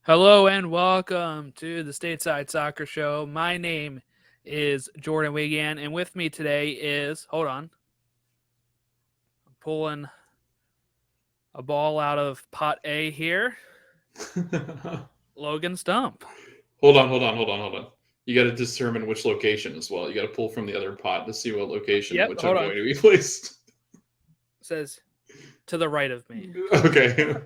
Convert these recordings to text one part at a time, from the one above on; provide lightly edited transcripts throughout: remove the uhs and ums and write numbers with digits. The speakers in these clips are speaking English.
Hello and welcome to the Stateside Soccer Show. My name is Jordan Wigan, and with me today is, I'm pulling a ball out of pot A here, Logan Stump. Hold on. You got to determine which location as well. You got to pull from the other pot to see what location Yep, which hold I'm on. going to be placed. It says to the right of me. Okay.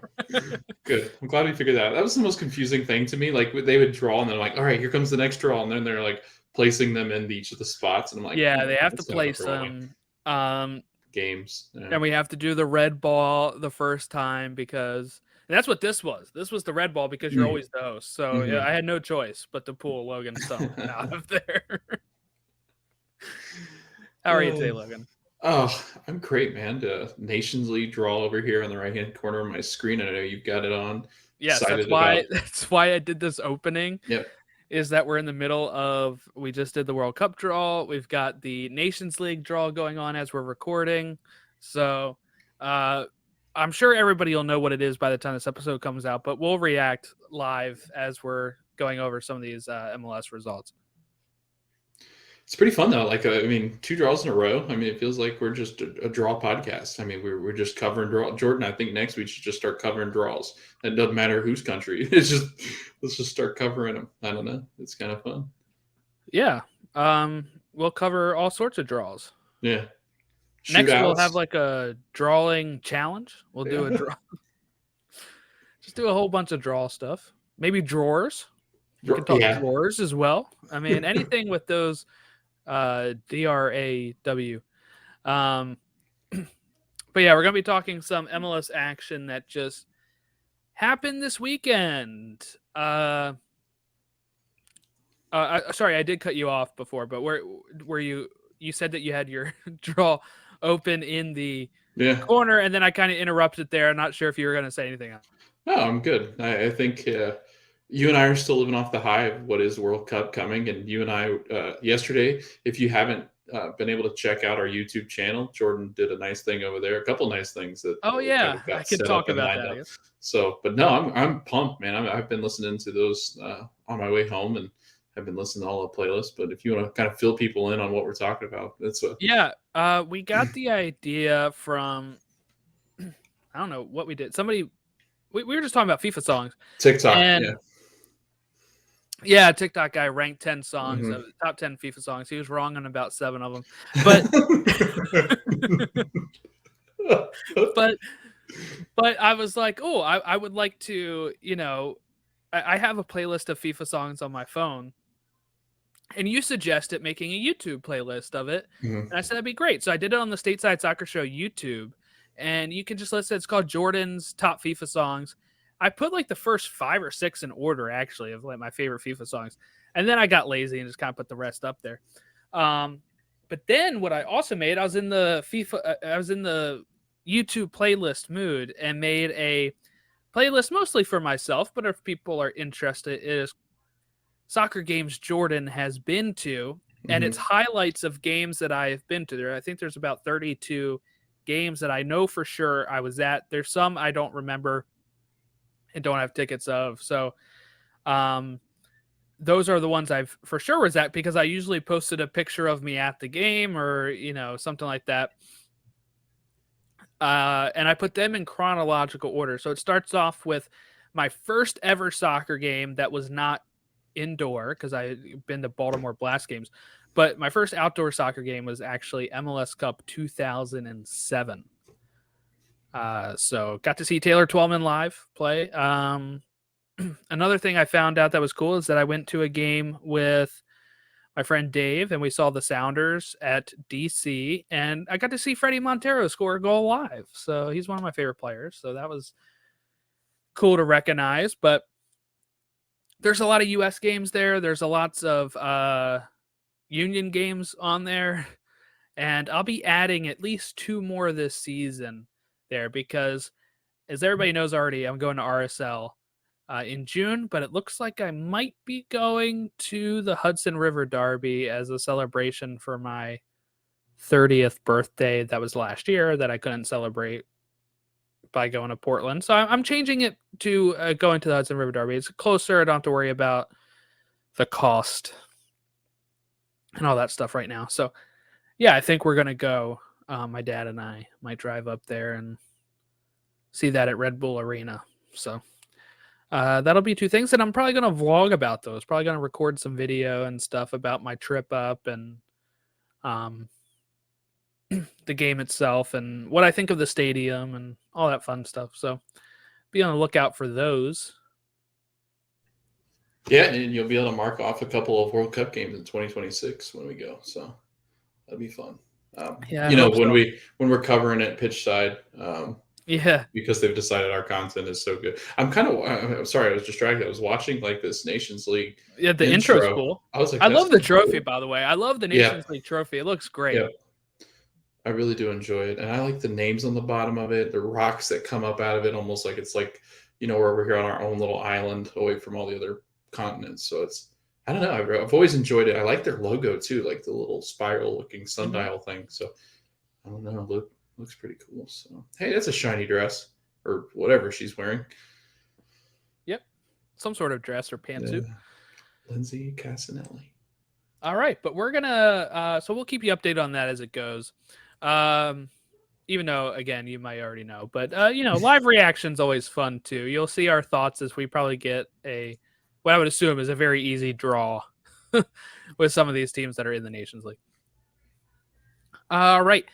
Good. I'm glad we figured that out. That was the most confusing thing to me. Like they would draw and they're like, all right, here comes the next draw. And then they're like placing them in each of the spots. And I'm like, Yeah, they have to that's going to place throw me. them. Games. Yeah. And we have to do the red ball the first time because that's what this was. This was the red ball because you're always the host. So yeah, I had no choice but to pull Logan Stump out of there. How are you today, Logan? Oh, I'm great, man. The Nations League Draw over here on the right-hand corner of my screen. I know you've got it on. Yes, Excited that's why I did this opening. Yep. Is that we're in the middle of, we just did the World Cup draw. We've got the Nations League draw going on as we're recording. So I'm sure everybody will know what it is by the time this episode comes out, but we'll react live as we're going over some of these MLS results. It's pretty fun though. Like, I mean, 2 draws in a row. I mean, it feels like we're just a draw podcast. I mean, we're just covering draw. Jordan, I think next we should just start covering draws. It doesn't matter whose country. It's just let's just start covering them. I don't know. It's kind of fun. Yeah. We'll cover all sorts of draws. Yeah. Next, we'll have like a drawing challenge. We'll do a draw. Just do a whole bunch of draw stuff. Maybe drawers. We can talk drawers as well. I mean, anything with those DRAW. But yeah, we're going to be talking some MLS action that just happened this weekend. Sorry, I did cut you off before, but where you said that you had your draw open in the corner, and then I kind of interrupted there. I'm not sure if you were going to say anything else. No, I'm good. I think you and I are still living off the high of what is World Cup coming. And you and I, yesterday, if you haven't been able to check out our YouTube channel, Jordan did a nice thing over there, a couple nice things that I can talk about that. So, but no, I'm pumped, man. I've been listening to those on my way home, and I've been listening to all the playlists. But if you want to kind of fill people in on what we're talking about, that's we got the idea from I don't know what we did. Somebody we were just talking about FIFA songs. TikTok, and yeah, TikTok guy ranked 10 songs, top 10 FIFA songs. He was wrong on about 7 of them. But but I was like, oh, I would like to, I have a playlist of FIFA songs on my phone. And you suggested making a YouTube playlist of it. And I said, that'd be great. So I did it on the Stateside Soccer Show YouTube. And you can just listen. It's called Jordan's Top FIFA Songs. I put like the first 5 or 6 in order, actually, of like my favorite FIFA songs. And then I got lazy and just kind of put the rest up there. But then what I also made, I was in the YouTube playlist mood and made a playlist mostly for myself. But if people are interested, it is soccer games Jordan has been to. And it's highlights of games that I have been to. I think there's about 32 games that I know for sure I was at. There's some I don't remember and don't have tickets of. So those are the ones I've for sure was at, because I usually posted a picture of me at the game or, something like that. And I put them in chronological order. So it starts off with my first ever soccer game that was not indoor, because I've been to Baltimore Blast games. But my first outdoor soccer game was actually MLS Cup 2007. So got to see Taylor Twellman live play. Another thing I found out that was cool is that I went to a game with my friend Dave, and we saw the Sounders at DC, and I got to see Freddie Montero score a goal live. So he's one of my favorite players. So that was cool to recognize. But there's a lot of U.S. games there. There's a lots of Union games on there, and I'll be adding at least 2 more this season there, because as everybody knows already, I'm going to RSL in June, but it looks like I might be going to the Hudson River Derby as a celebration for my 30th birthday. That was last year that I couldn't celebrate by going to Portland. So I'm changing it to going to the Hudson River Derby. It's closer. I don't have to worry about the cost and all that stuff right now. So yeah, I think we're gonna go. My dad and I might drive up there and see that at Red Bull Arena. So that'll be two things, and I'm probably gonna vlog about those. Probably gonna record some video and stuff about my trip up and the game itself and what I think of the stadium and all that fun stuff. So be on the lookout for those. Yeah, and you'll be able to mark off a couple of World Cup games in 2026 when we go. So that'd be fun. Yeah, when we're covering it pitch side, yeah, because they've decided our content is so good. I'm sorry, I was distracted. I was watching like this Nations League. Yeah, the intro's cool. I was like, I love the trophy, by the way. I love the Nations League trophy. It looks great. Yeah. I really do enjoy it. And I like the names on the bottom of it, the rocks that come up out of it, almost like it's like, we're over here on our own little island away from all the other continents. So I don't know. I've always enjoyed it. I like their logo too, like the little spiral looking sundial thing. So I don't know. Looks pretty cool. So, hey, that's a shiny dress or whatever she's wearing. Yep. Some sort of dress or pantsuit. Lindsay Casanelli. All right. But we're going to, so we'll keep you updated on that as it goes. Even though, again, you might already know, but, live reaction's always fun too. You'll see our thoughts as we probably get what I would assume is a very easy draw with some of these teams that are in the Nations League. All right.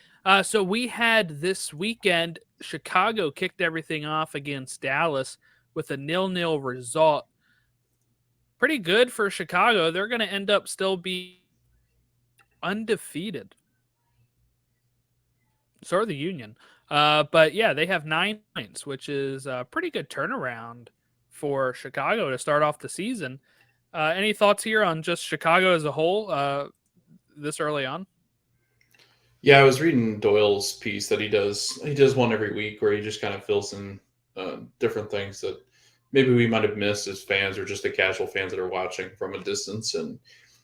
So we had this weekend, Chicago kicked everything off against Dallas with a 0-0 result. Pretty good for Chicago. They're going to end up still be undefeated. So are the Union. But yeah, they have 9 points, which is a pretty good turnaround for Chicago to start off the season. Any thoughts here on just Chicago as a whole this early on? Yeah, I was reading Doyle's piece that he does one every week where he just kind of fills in different things that maybe we might have missed as fans or just the casual fans that are watching from a distance. And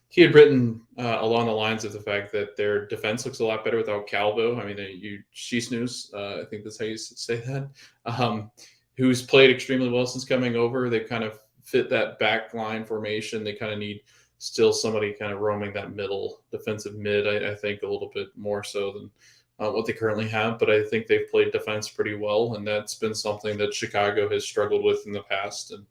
he had written along the lines of the fact that their defense looks a lot better without Calvo. I mean, Cisneros, I think that's how you say that, who's played extremely well since coming over. They kind of fit that back line formation. They kind of need still somebody kind of roaming that middle defensive mid, I think, a little bit more so than what they currently have. But I think they've played defense pretty well, and that's been something that Chicago has struggled with in the past. And,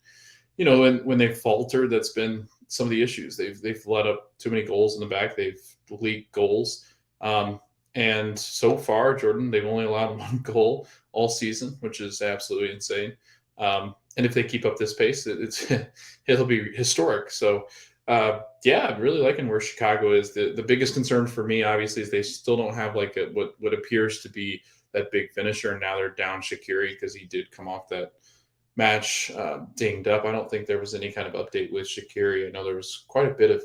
when they've faltered, that's been some of the issues. They've let up too many goals in the back. They've leaked goals. And so far, Jordan, they've only allowed 1 goal all season, which is absolutely insane. And if they keep up this pace, it'll be historic. So, I'm really liking where Chicago is. The biggest concern for me, obviously, is they still don't have like what appears to be that big finisher. And now they're down Shaqiri because he did come off that match dinged up. I don't think there was any kind of update with Shaqiri. I know there was quite a bit of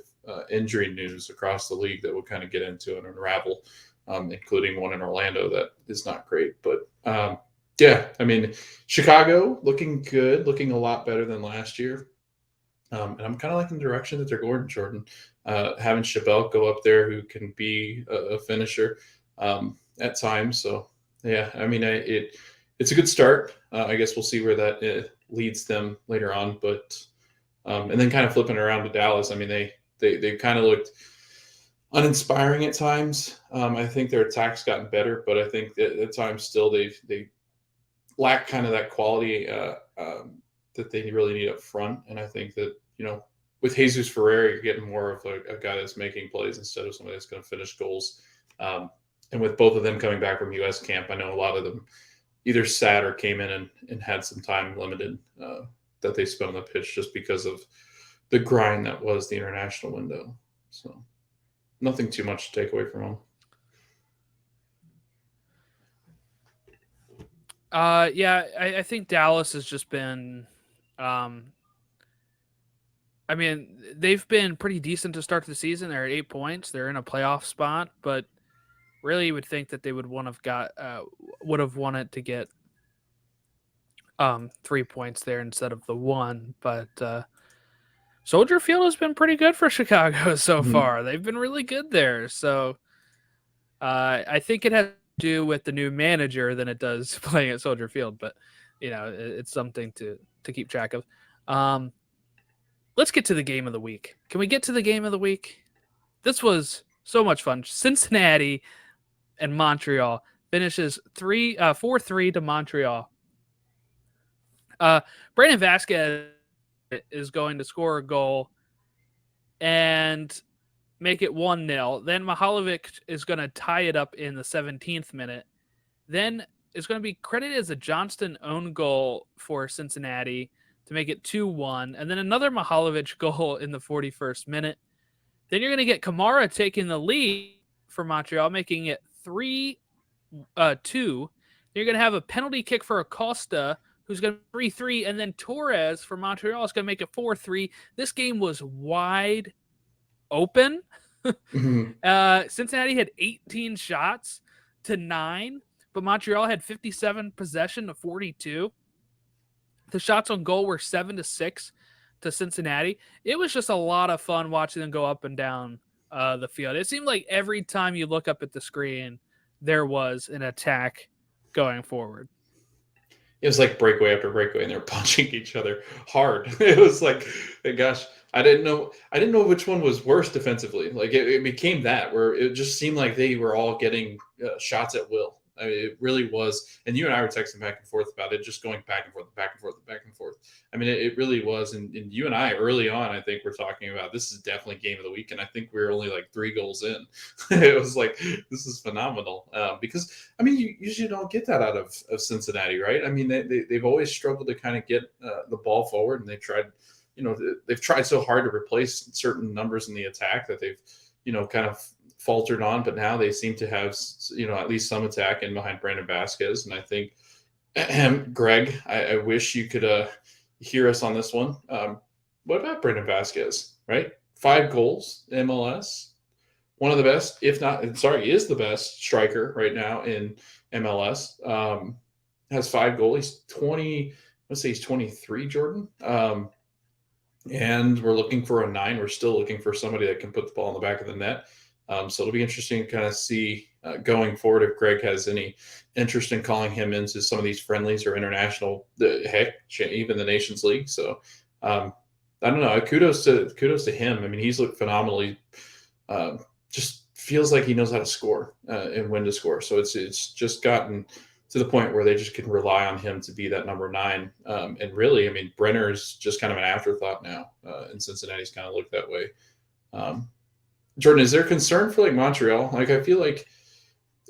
injury news across the league that we'll kind of get into and unravel, including one in Orlando that is not great. But Chicago looking good, looking a lot better than last year. And I'm kind of liking the direction that they're going, Jordan. Having Chabelle go up there who can be a finisher at times. So, it's a good start. I guess we'll see where that leads them later on. But and then kind of flipping around to Dallas, I mean, they kind of looked uninspiring at times. I think their attack's gotten better, but I think that at times still they lack kind of that quality that they really need up front. And I think that, with Jesus Ferreira, you're getting more of a guy that's making plays instead of somebody that's going to finish goals. And with both of them coming back from U.S. camp, I know a lot of them either sat or came in and had some time limited that they spent on the pitch just because of the grind that was the international window. So nothing too much to take away from them. I think Dallas has just been they've been pretty decent to start the season. They're at 8 points. They're in a playoff spot, but really you would think that they would have wanted to get 3 points there instead of the 1. But Soldier Field has been pretty good for Chicago so far. They've been really good there. So I think it has do with the new manager than it does playing at Soldier Field, but it's something to keep track of. Let's get to the game of the week. Can we get to the game of the week? This was so much fun. Cincinnati and Montreal finishes 4-3 to Montreal. Brandon Vasquez is going to score a goal and make it 1-0. Then Mihalovic is going to tie it up in the 17th minute. Then it's going to be credited as a Johnston own goal for Cincinnati to make it 2-1. And then another Mihalovic goal in the 41st minute. Then you're going to get Kamara taking the lead for Montreal, making it 3-2. You're going to have a penalty kick for Acosta, who's going to 3-3, and then Torres for Montreal is going to make it 4-3. This game was wide open. Cincinnati had 18 shots to 9, but Montreal had 57 possession to 42. The shots on goal were 7-6 to Cincinnati. It was just a lot of fun watching them go up and down the field. It seemed like every time you look up at the screen, there was an attack going forward. It was like breakaway after breakaway, and they're punching each other hard. It was like, gosh, I didn't know which one was worse defensively. Like it became that where it just seemed like they were all getting shots at will. I mean, it really was. And you and I were texting back and forth about it, just going back and forth, back and forth, back and forth. I mean, it really was. And you and I early on, I think we're talking about this is definitely game of the week. And I think we were only like 3 goals in. It was like, this is phenomenal. Because, I mean, you usually don't get that out of Cincinnati, right? I mean, they've always struggled to kind of get the ball forward, and they've tried so hard to replace certain numbers in the attack that they've, kind of faltered on, but now they seem to have, at least some attack in behind Brandon Vasquez. And I think, Greg, I wish you could hear us on this one. What about Brandon Vasquez, right? 5 goals, MLS, one of the best, if not, is the best striker right now in MLS. Has 5 goals. He's 20, let's say he's 23, Jordan. And we're looking for a 9. We're still looking for somebody that can put the ball in the back of the net. So it'll be interesting to kind of see going forward if Greg has any interest in calling him into some of these friendlies or international, even the Nations League. So I don't know. Kudos to him. I mean, he's looked phenomenally. Just feels like he knows how to score and when to score. So it's just gotten to the point where they just can rely on him to be that number 9. And really, I mean, Brenner's just kind of an afterthought now, and Cincinnati's kind of looked that way. Jordan, is there concern for like Montreal? Like, I feel like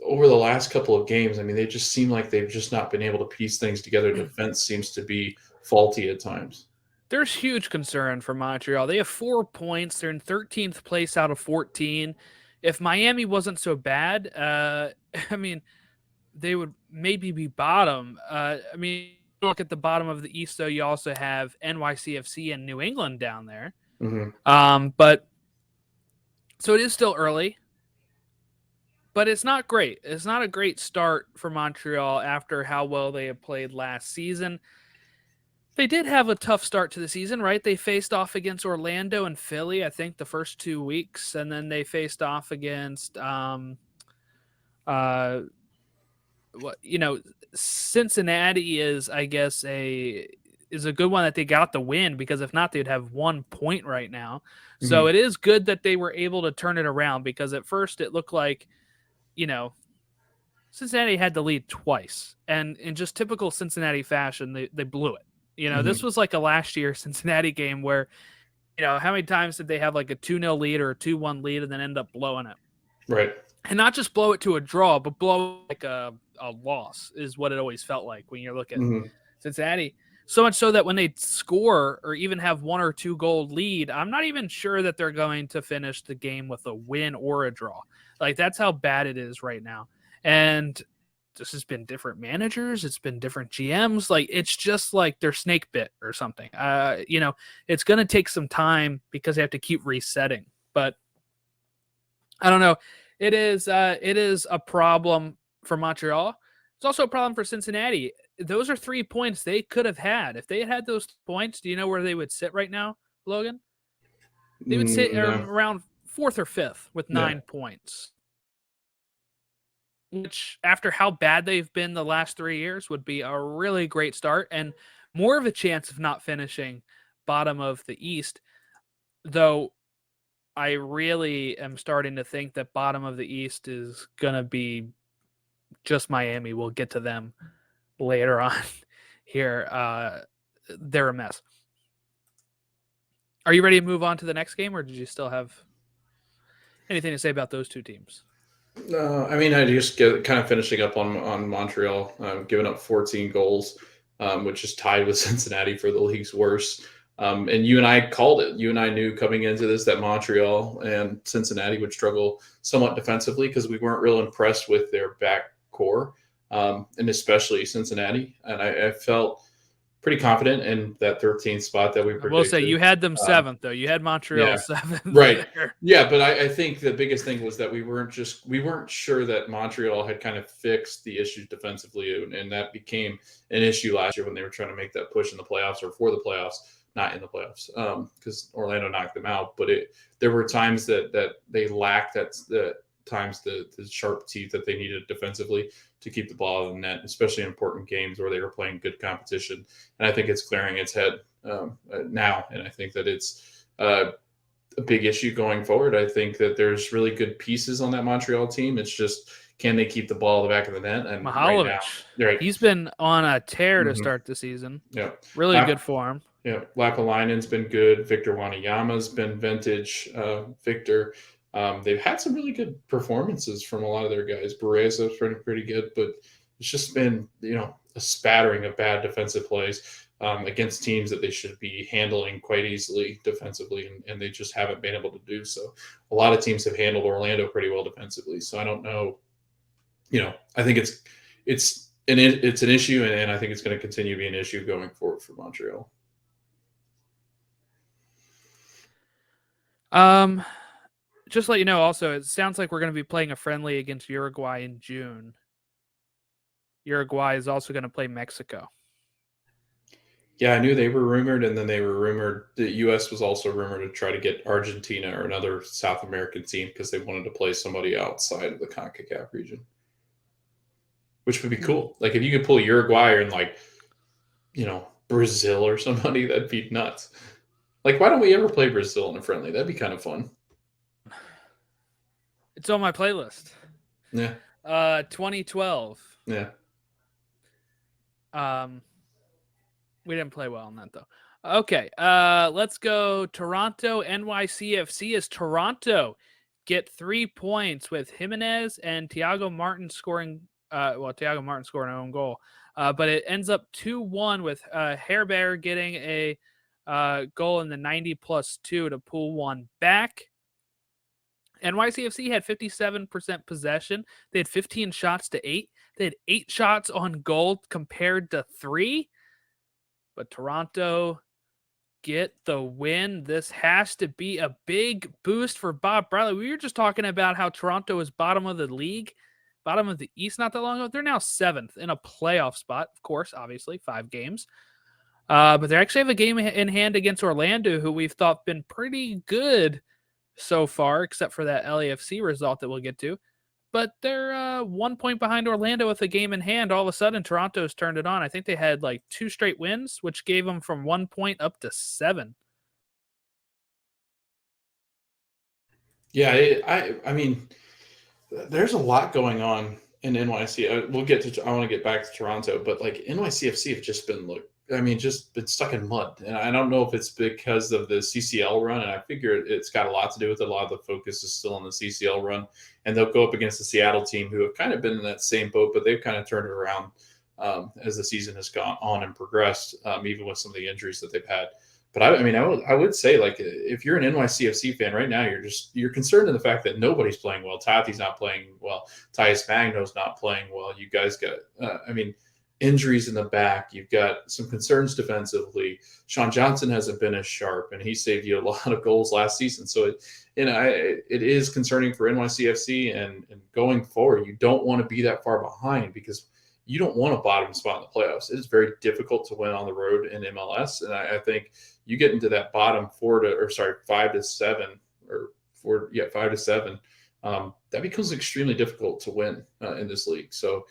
over the last couple of games, I mean, they just seem like they've just not been able to piece things together. Defense seems to be faulty at times. There's huge concern for Montreal. They have 4 points. They're in 13th place out of 14. If Miami wasn't so bad, I mean, they would maybe be bottom. I mean, look at the bottom of the East, though. You also have NYCFC and New England down there. Mm-hmm. But so it is still early, but it's not great. It's not a great start for Montreal after how well they have played last season. They did have a tough start to the season, right? They faced off against Orlando and Philly, I think, the first 2 weeks, and then they faced off against Cincinnati is, I guess, is a good one that they got the win, because if not, they'd have 1 point right now. So it is good that they were able to turn it around, because at first it looked like, Cincinnati had the lead twice, and in just typical Cincinnati fashion, they blew it. This was like a last year Cincinnati game where, how many times did they have like a 2-0 lead or a 2-1 lead and then end up blowing it? Right. And not just blow it to a draw, but blow like a loss is what it always felt like when you look at Cincinnati. So much so that when they score or even have 1 or 2 goal lead, I'm not even sure that they're going to finish the game with a win or a draw. Like, that's how bad it is right now. And this has been different managers. It's been different GMs. Like, it's just like they're snake bit or something. It's going to take some time because they have to keep resetting. But I don't know. It is a problem for Montreal. It's also a problem for Cincinnati. Those are 3 points they could have had. If they had those points, do you know where they would sit right now, Logan? They would sit around 4th or 5th with 9 points. which after how bad they've been the last 3 years would be a really great start and more of a chance of not finishing bottom of the East. Though I really am starting to think that bottom of the East is going to be just Miami. We'll get to them later on here. They're a mess. Are you ready to move on to the next game, or did you still have anything to say about those two teams? No, I mean, I just get kind of finishing up on Montreal, giving up 14 goals, which is tied with Cincinnati for the league's worst. And you and I called it. You and I knew coming into this that Montreal and Cincinnati would struggle somewhat defensively because we weren't real impressed with their back core, and especially Cincinnati. And I felt pretty confident in that 13th spot that we predicted. I will say you had them 7th, though. You had Montreal 7th. Right. There. Yeah, but I think the biggest thing was that we weren't sure that Montreal had kind of fixed the issues defensively, and that became an issue last year when they were trying to make that push in the playoffs or for the playoffs, not in the playoffs, because Orlando knocked them out. But there were times that they lacked the sharp teeth that they needed defensively to keep the ball in the net, especially in important games where they were playing good competition. And I think it's clearing its head now. And I think that it's a big issue going forward. I think that there's really good pieces on that Montreal team. It's just, can they keep the ball in the back of the net? And Mihailovic, he's been on a tear to start the season. Yeah, really good form. Yeah, Lapalainen's been good. Victor Wanyama's been vintage. Victor. They've had some really good performances from a lot of their guys. Bereza's been pretty good, but it's just been, a spattering of bad defensive plays against teams that they should be handling quite easily defensively, and they just haven't been able to do so. A lot of teams have handled Orlando pretty well defensively, so I don't know. I think it's an issue, and I think it's going to continue to be an issue going forward for Montreal. Just to let you know, also, it sounds like we're going to be playing a friendly against Uruguay in June. Uruguay is also going to play Mexico. Yeah, I knew they were rumored, and then they were rumored. The U.S. was also rumored to try to get Argentina or another South American team because they wanted to play somebody outside of the CONCACAF region, which would be cool. Like, if you could pull Uruguay or in, Brazil or somebody, that'd be nuts. Like, why don't we ever play Brazil in a friendly? That'd be kind of fun. It's on my playlist. Yeah. 2012. Yeah. We didn't play well on that, though. Okay. Let's go Toronto NYCFC as Toronto get 3 points with Jimenez and Thiago Martin scoring. Thiago Martin scoring an own goal. But it ends up 2-1 with Herber getting a goal in the 90+2 to pull one back. NYCFC had 57% possession. They had 15 shots to 8. They had 8 shots on goal compared to 3. But Toronto get the win. This has to be a big boost for Bob Bradley. We were just talking about how Toronto is bottom of the league, bottom of the East not that long ago. They're now 7th in a playoff spot, of course, obviously, 5 games. But they actually have a game in hand against Orlando, who we've thought been pretty good so far, except for that LAFC result that we'll get to. But they're 1 point behind Orlando with a game in hand. All of a sudden, Toronto's turned it on. I think they had 2 straight wins, which gave them from 1 point up to 7. Yeah, I mean, there's a lot going on in NYC. I want to get back to Toronto, but NYCFC have just been stuck in mud. And I don't know if it's because of the CCL run, and I figure it's got a lot to do with it. A lot of the focus is still on the CCL run, and they'll go up against the Seattle team, who have kind of been in that same boat, but they've kind of turned it around as the season has gone on and progressed, even with some of the injuries that they've had. But I would say, if you're an NYCFC fan right now, you're concerned in the fact that nobody's playing well. Tati's not playing well. Tyus Magno's not playing well. You guys got, injuries in the back. You've got some concerns defensively. Sean Johnson hasn't been as sharp, and he saved you a lot of goals last season. So it is concerning for NYCFC, and going forward, you don't want to be that far behind because you don't want a bottom spot in the playoffs. It is very difficult to win on the road in MLS, and I think you get into that bottom 5 to 7, 5 to 7. that becomes extremely difficult to win in this league. So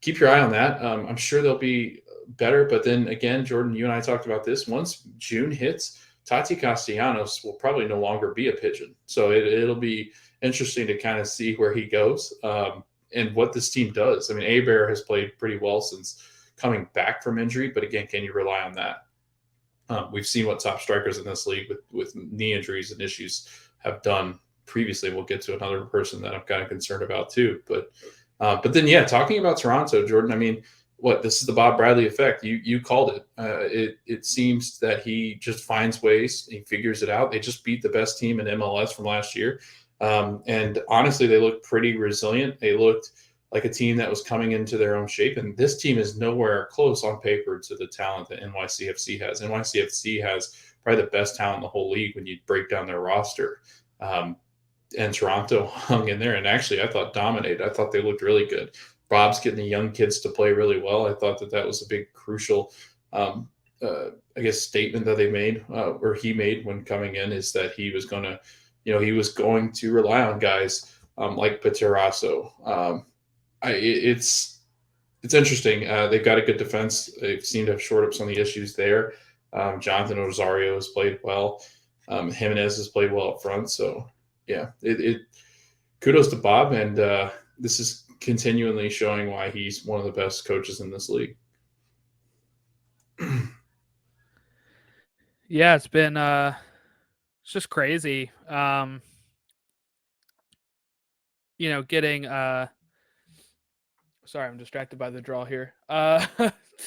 keep your eye on that. I'm sure they'll be better. But then again, Jordan, you and I talked about this. Once June hits, Tati Castellanos will probably no longer be a Pigeon. So it'll be interesting to kind of see where he goes and what this team does. I mean, Abear has played pretty well since coming back from injury. But again, can you rely on that? We've seen what top strikers in this league with knee injuries and issues have done previously. We'll get to another person that I'm kind of concerned about too. But then, yeah, talking about Toronto, Jordan, I mean, this is the Bob Bradley effect. You called it. It seems that he just finds ways. He figures it out. They just beat the best team in MLS from last year. And honestly, they looked pretty resilient. They looked like a team that was coming into their own shape. And this team is nowhere close on paper to the talent that NYCFC has. NYCFC has probably the best talent in the whole league when you break down their roster. And Toronto hung in there and actually, I thought, dominated. I thought they looked really good. Bob's getting the young kids to play really well. I thought that was a big, crucial, statement that they made, or he made when coming in, is that he was going to rely on guys like Paterasso. It's interesting. They've got a good defense. They seem to have shored up some of the issues there. Jonathan Rosario has played well. Jimenez has played well up front. So, yeah, kudos to Bob, and this is continually showing why he's one of the best coaches in this league. Yeah, it's been it's just crazy. Getting sorry, I'm distracted by the draw here.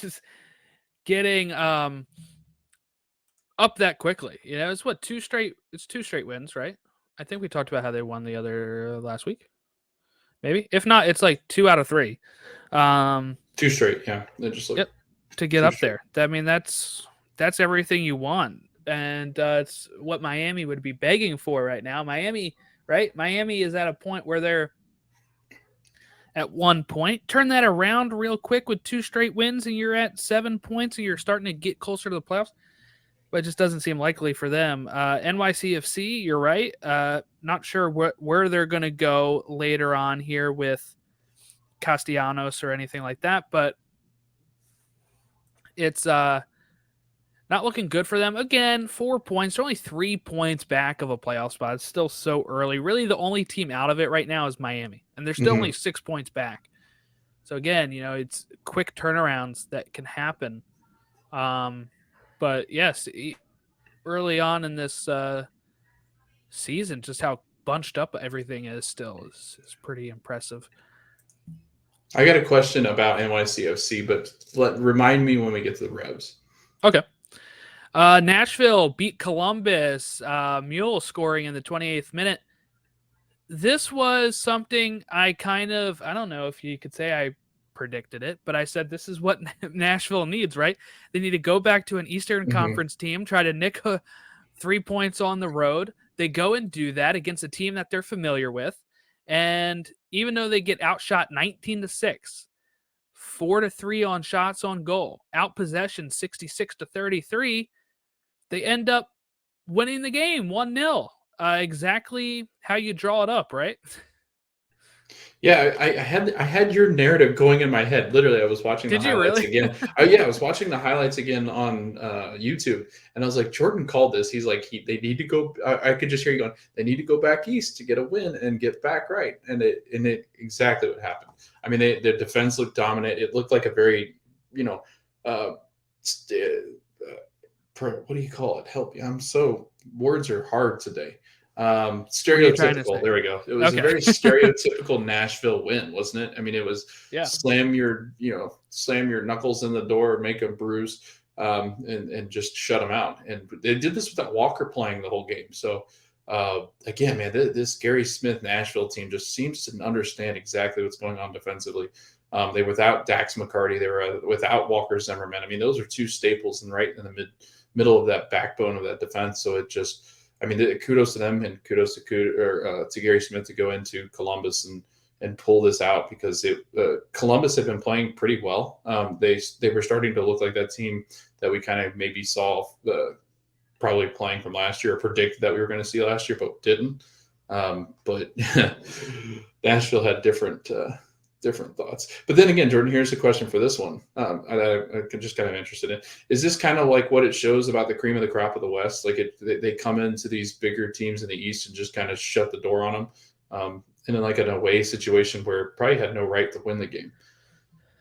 Just getting up that quickly. It's two straight wins, right? I think we talked about how they won the other last week. Maybe. If not, it's like 2 out of 3. 2 straight, yeah. They're just like to get up straight there. I mean, that's everything you want. And it's what Miami would be begging for right now. Miami, right? Miami is at a point where they're at 1 point. Turn that around real quick with 2 straight wins and you're at 7 points and you're starting to get closer to the playoffs. But it just doesn't seem likely for them. NYCFC, you're right. Not sure where they're going to go later on here with Castellanos or anything like that, but it's not looking good for them. Again, 4 points. They're only 3 points back of a playoff spot. It's still so early. Really, the only team out of it right now is Miami, and they're still only 6 points back. So again, it's quick turnarounds that can happen. But yes, early on in this season, just how bunched up everything is still is pretty impressive. I got a question about NYCFC, but remind me when we get to the Revs. Okay. Nashville beat Columbus. Mule scoring in the 28th minute. This was something I don't know if you could say I predicted it, but I said this is what Nashville needs, right? They need to go back to an Eastern Conference team, try to nick 3 points on the road. They go and do that against a team that they're familiar with. And even though they get outshot 19-6, 4-3 on shots on goal, out possession 66-33, they end up winning the game 1-0. Exactly how you draw it up, right? Yeah, I had your narrative going in my head. Literally, I was watching the highlights again. I was watching the highlights again on YouTube, and I was like, Jordan called this. He's like, they need to go. I could just hear you going, they need to go back east to get a win and get back right. And it exactly what happened. I mean, their defense looked dominant. It looked like a very, what do you call it? Help me. Words are hard today. Stereotypical. There we go. It was a very stereotypical Nashville win, wasn't it? I mean, it was slam your knuckles in the door, make them bruise, and just shut them out. And they did this without Walker playing the whole game. So again, man, this Gary Smith Nashville team just seems to understand exactly what's going on defensively. They were without Dax McCarty. They were without Walker Zimmerman. I mean, those are 2 staples and right in the middle of that backbone of that defense. So it just, I mean, kudos to them and kudos to Gary Smith to go into Columbus and pull this out, because Columbus had been playing pretty well. They were starting to look like that team that we kind of maybe saw probably playing from last year, or predicted that we were going to see last year, but didn't. But Nashville had different thoughts. But then again, Jordan, here's a question for this one. I'm just kind of interested in. Is this kind of like what it shows about the cream of the crop of the West? Like they come into these bigger teams in the East and just kind of shut the door on them, and in like an away situation where probably had no right to win the game.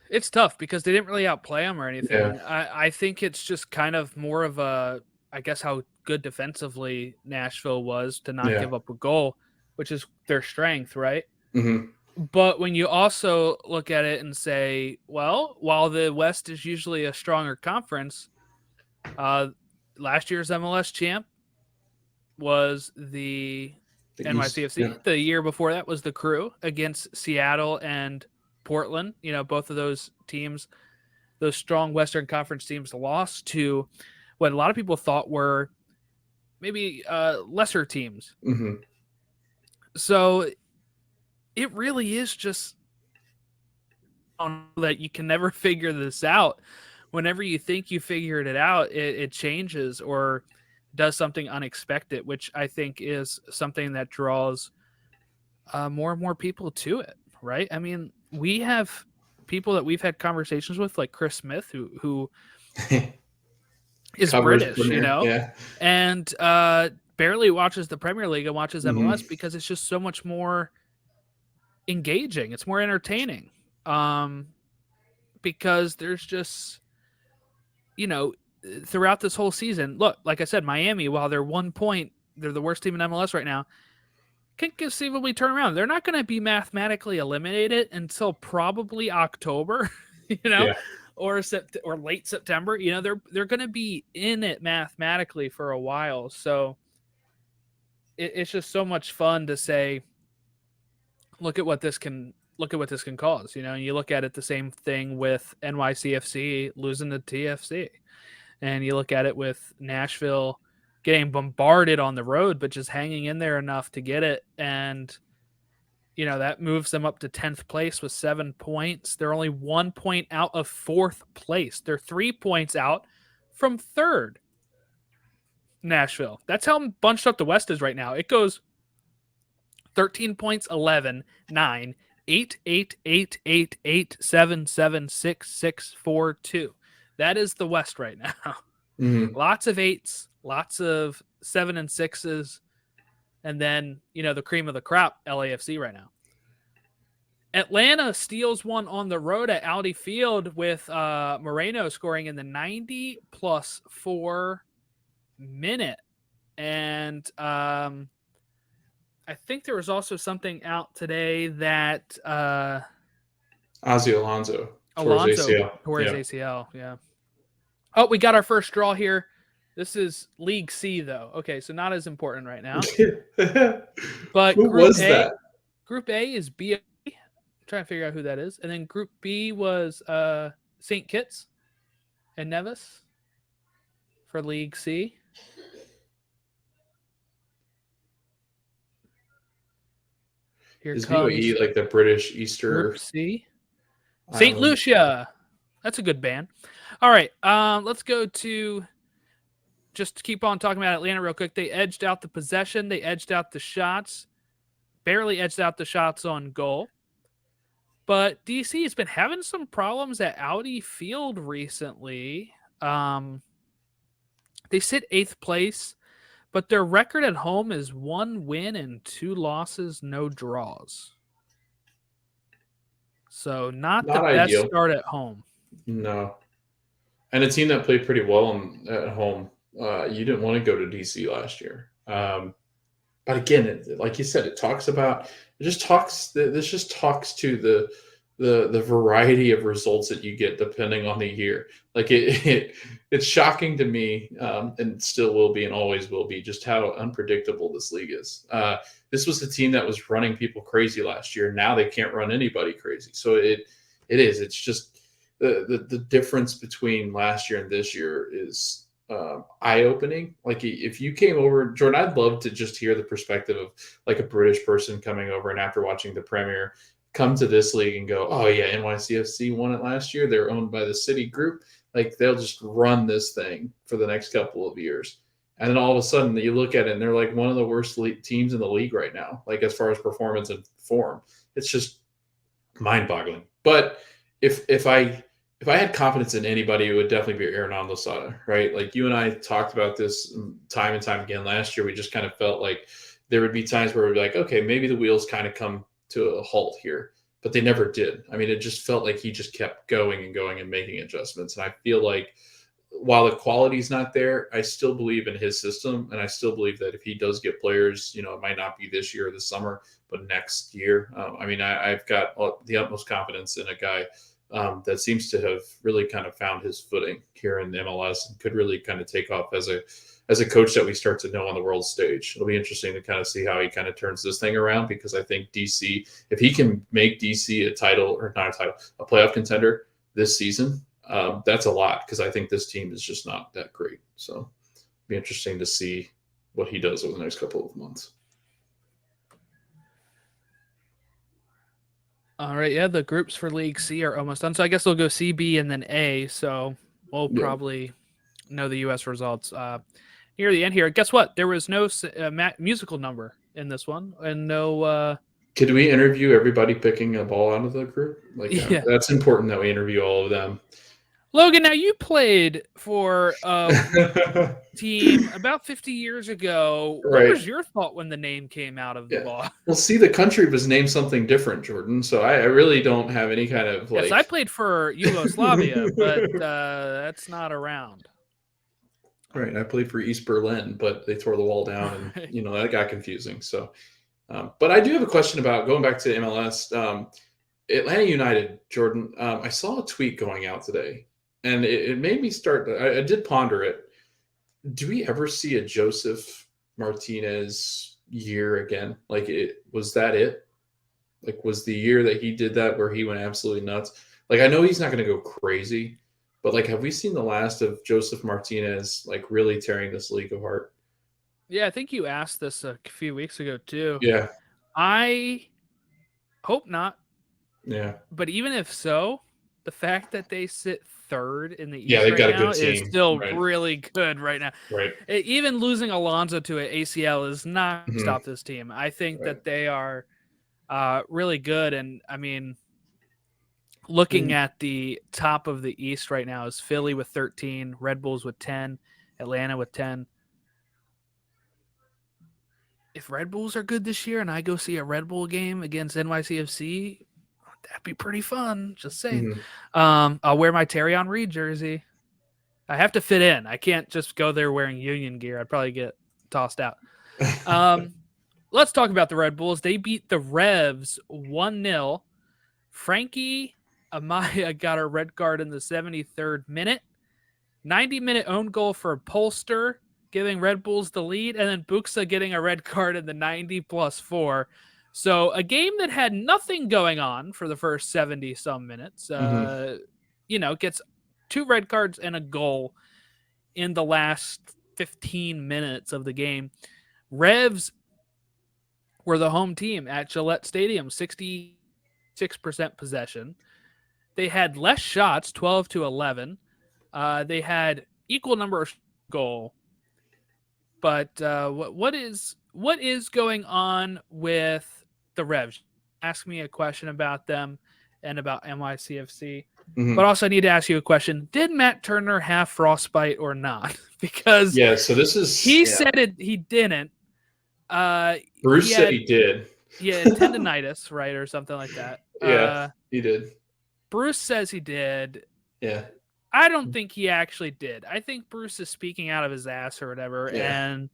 It's tough because they didn't really outplay them or anything. Yeah. I think it's just kind of more of a, I guess, how good defensively Nashville was to not give up a goal, which is their strength, right? Mm-hmm. But when you also look at it and say, well, while the West is usually a stronger conference, last year's MLS champ was the NYCFC. Yeah. The year before that was the Crew against Seattle and Portland. Both of those teams, those strong Western Conference teams, lost to what a lot of people thought were maybe lesser teams. Mm-hmm. So it really is just that you can never figure this out. Whenever you think you figured it out, it changes or does something unexpected, which I think is something that draws more and more people to it, right? I mean, we have people that we've had conversations with, like Chris Smith, who is British, Yeah. and barely watches the Premier League and watches MLS because it's just so much more engaging. It's more entertaining because there's just, throughout this whole season, look, like I said, Miami, while they're 1 point, they're the worst team in MLS right now, can conceivably turn around. They're not going to be mathematically eliminated until probably October, or late September. They're going to be in it mathematically for a while. So it's just so much fun to say, look at what this can cause. And you look at it the same thing with NYCFC losing to TFC, and you look at it with Nashville getting bombarded on the road, but just hanging in there enough to get it. And, that moves them up to 10th place with 7 points. They're only 1 point out of 4th place. They're 3 points out from 3rd. Nashville. That's how bunched up the West is right now. It goes 13 points, 11, 9, 8, 8, 8, 8, 8, 7, 7, 6, 6, 4, 2. That is the West right now. Mm-hmm. Lots of 8s, lots of 7 and 6s, and then, the cream of the crop, LAFC right now. Atlanta steals one on the road at Audi Field with Moreno scoring in the 90+4 minute. And I think there was also something out today that Ozzy Alonso tore his ACL. Yeah. Oh, we got our first draw here. This is League C, though. Okay, so not as important right now. But who was that? Group A is B. I'm trying to figure out who that is. And then Group B was St. Kitts and Nevis for League C. Here is comes VOE like the British Easter? Group C. St. Lucia. That's a good band. All right, let's go to just keep on talking about Atlanta real quick. They edged out the possession. They edged out the shots. Barely edged out the shots on goal. But DC has been having some problems at Audi Field recently. They sit 8th place, but their record at home is 1 win and 2 losses, no draws. So not the ideal. best start at home. No. And a team that played pretty well at home. You didn't want to go to DC last year. But again, like you said, this just talks to the variety of results that you get depending on the year. Like it's shocking to me, and still will be and always will be, just how unpredictable this league is. This was the team that was running people crazy last year. Now they can't run anybody crazy. So it's just the difference between last year and this year is eye-opening. Like if you came over, Jordan, I'd love to just hear the perspective of like a British person coming over and after watching the Premier come to this league and go, oh yeah, NYCFC won it last year. They're owned by the City Group. Like they'll just run this thing for the next couple of years. And then all of a sudden you look at it and they're like one of the worst teams in the league right now, like as far as performance and form. It's just mind-boggling. But if I had confidence in anybody, it would definitely be Aaron Losada, right? Like you and I talked about this time and time again last year. We just kind of felt like there would be times where we'd be like, okay, maybe the wheels kind of come to a halt here, but they never did. I mean, it just felt like he just kept going and going and making adjustments. And I feel like while the quality's not there, I still believe in his system, and I still believe that if he does get players, it might not be this year or this summer, but next year. I've got the utmost confidence in a guy that seems to have really kind of found his footing here in the MLS and could really kind of take off as a coach that we start to know on the world stage. It'll be interesting to kind of see how he kind of turns this thing around, because I think DC, if he can make DC a playoff contender this season, that's a lot, because I think this team is just not that great. So it'll be interesting to see what he does over the next couple of months. All right, yeah, the groups for League C are almost done. So I guess they'll go C, B, and then A. So we'll probably know the U.S. results near the end here. Guess what? There was no musical number in this one, and no. Could we interview everybody picking a ball out of the group? That's important that we interview all of them. Logan, now you played for a team about 50 years ago. What was your thought when the name came out of the ball? Well, see, the country was named something different, Jordan. So I really don't have any kind of Yes, I played for Yugoslavia, but that's not around. Right. I played for East Berlin, but they tore the wall down, and that got confusing. So, but I do have a question about going back to MLS. Atlanta United, Jordan. I saw a tweet going out today, and it made me start. I did ponder it. Do we ever see a Joseph Martinez year again? Was that it? Like, was the year that he did that where he went absolutely nuts? Like, I know he's not going to go crazy, but have we seen the last of Joseph Martinez really tearing this league apart? Yeah, I think you asked this a few weeks ago too. Yeah, I hope not. Yeah, but even if so, the fact that they sit third in the East they've got a good is team. still really good right now. Right. Even losing Alonso to an ACL is not going to stop this team. I think that they are really good. And I mean, looking at the top of the East right now is Philly with 13, Red Bulls with 10, Atlanta with 10. If Red Bulls are good this year and I go see a Red Bull game against NYCFC, that'd be pretty fun. Just saying. I'll wear my Terry Henry jersey. I have to fit in. I can't just go there wearing Union gear. I'd probably get tossed out. Let's talk about the Red Bulls. They beat the Revs 1-0. Frankie Amaya got a red card in the 73rd minute. 90-minute own goal for Polster, giving Red Bulls the lead. And then Buxa getting a red card in the 90+4. So a game that had nothing going on for the first 70-some minutes, gets 2 red cards and a goal in the last 15 minutes of the game. Revs were the home team at Gillette Stadium, 66% possession. They had less shots, 12-11. They had equal number of goal. But what is going on with the Revs? Ask me a question about them and about NYCFC. But also I need to ask you a question. Did Matt Turner have frostbite or not? Because so this is he said he didn't. Bruce said he did. Yeah, tendonitis, right, or something like that. Yeah, he did. Bruce says he did. Yeah. I don't think he actually did. I think Bruce is speaking out of his ass or whatever. Yeah. And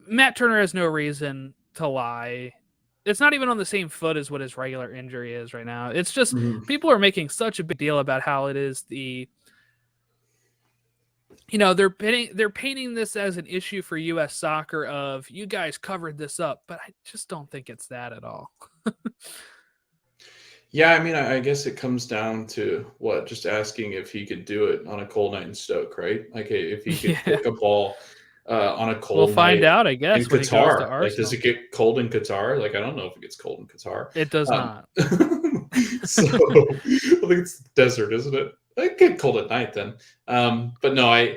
Matt Turner has no reason to lie. It's not even on the same foot as what his regular injury is right now. It's just people are making such a big deal about how it is they're painting this as an issue for U.S. soccer of you guys covered this up, but I just don't think it's that at all. Yeah, I mean, I guess it comes down to just asking if he could do it on a cold night in Stoke, right? If he could kick a ball on a cold night. We'll find out, I guess, in Qatar. Does it get cold in Qatar? I don't know if it gets cold in Qatar. It does not. So I think it's desert, isn't it? It get cold at night then. But no,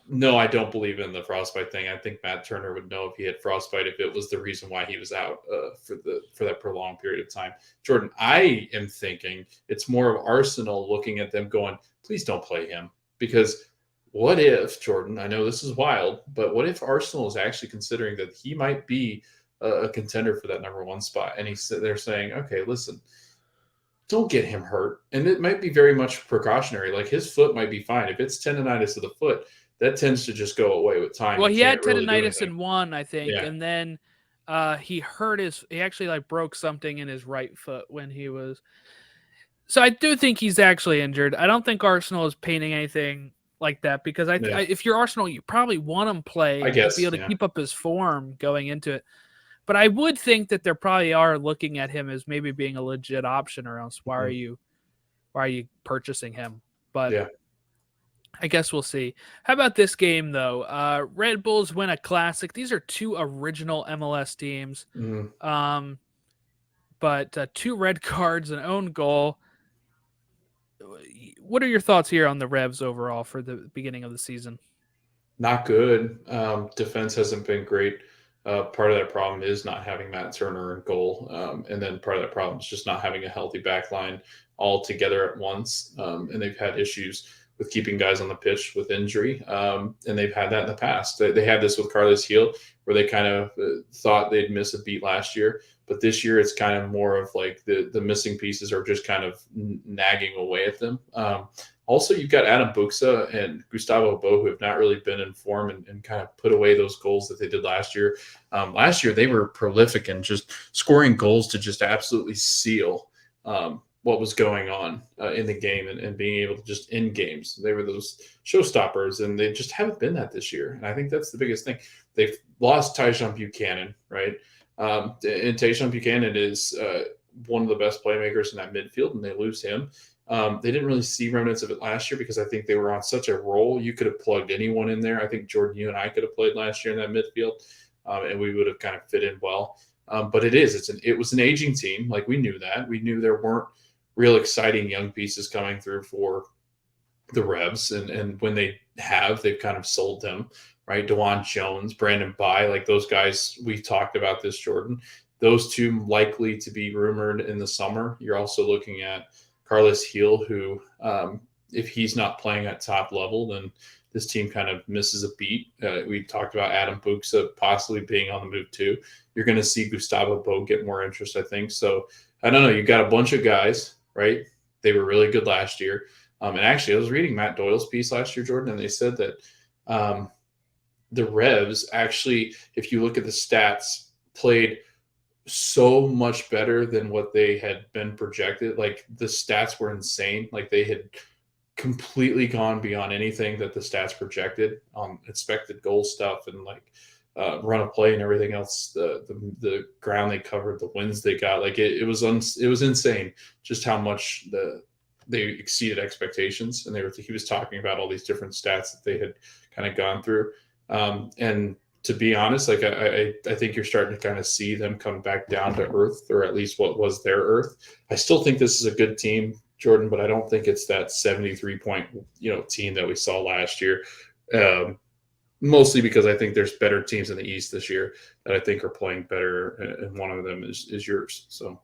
No, I don't believe in the frostbite thing. I think Matt Turner would know if he had frostbite if it was the reason why he was out for that prolonged period of time. Jordan, I am thinking it's more of Arsenal looking at them going, please don't play him. Because what if, Jordan, I know this is wild, but what if Arsenal is actually considering that he might be a contender for that number one spot? And they're saying, okay, listen, don't get him hurt. And it might be very much precautionary. Like his foot might be fine. If it's tendonitis of the foot, that tends to just go away with time. Well, You he had can't really do tendonitis anything. in one, I think, Yeah. and then he actually like broke something in his right foot when he was. So I do think he's actually injured. I don't think Arsenal is painting anything like that because Yeah. if you're Arsenal, you probably want him play I to be guess. able to Yeah. keep up his form going into it. But I would think that there probably are looking at him as maybe being a legit option, or else why are you purchasing him? But Yeah. I guess we'll see. How about this game though? Red Bulls win a classic. These are two original MLS teams. Mhm. But two red cards, an own goal. What are your thoughts here on the Revs overall for the beginning of the season? Not good. Defense hasn't been great. Part of that problem is not having Matt Turner in goal. And then part of that problem is just not having a healthy back line all together at once. And they've had issues with keeping guys on the pitch with injury. And they've had that in the past. They had this with Carlos Heel, where they kind of thought they'd miss a beat last year. But this year, it's kind of more of like the missing pieces are just kind of nagging away at them. Also, you've got Adam Buxa and Gustavo Bo, who have not really been in form and kind of put away those goals that they did last year. Last year, they were prolific and just scoring goals to just absolutely seal what was going on in the game and being able to just end games. They were those showstoppers, and they just haven't been that this year. And I think that's the biggest thing. They've lost Tyjon Buchanan, right? And Tyjon Buchanan is one of the best playmakers in that midfield, and they lose him. They didn't really see remnants of it last year because I think they were on such a roll. You could have plugged anyone in there. I think, Jordan, you and I could have played last year in that midfield, and we would have kind of fit in well. But it was an aging team. Like, we knew that. We knew there weren't real exciting young pieces coming through for the Revs. And when they've kind of sold them, right? DeJuan Jones, Brandon Bai, like those guys, we talked about this, Jordan. Those two likely to be rumored in the summer. You're also looking at Carlos Heel, who, if he's not playing at top level, then this team kind of misses a beat. We talked about Adam Buxa possibly being on the move too. You're going to see Gustavo Bo get more interest, I think. So I don't know. You got a bunch of guys, right? They were really good last year. And actually, I was reading Matt Doyle's piece last year, Jordan, and they said that the Revs actually, if you look at the stats, played so much better than what they had been projected. Like, the stats were insane. Like, they had completely gone beyond anything that the stats projected on expected goal stuff and like run of play and everything else. The ground they covered, the wins they got, like it was insane just how much they exceeded expectations. And he was talking about all these different stats that they had kind of gone through. And to be honest, like I think you're starting to kind of see them come back down to earth, or at least what was their earth. I still think this is a good team, Jordan, but I don't think it's that 73-point team that we saw last year. Mostly because I think there's better teams in the East this year that I think are playing better, and one of them is yours. So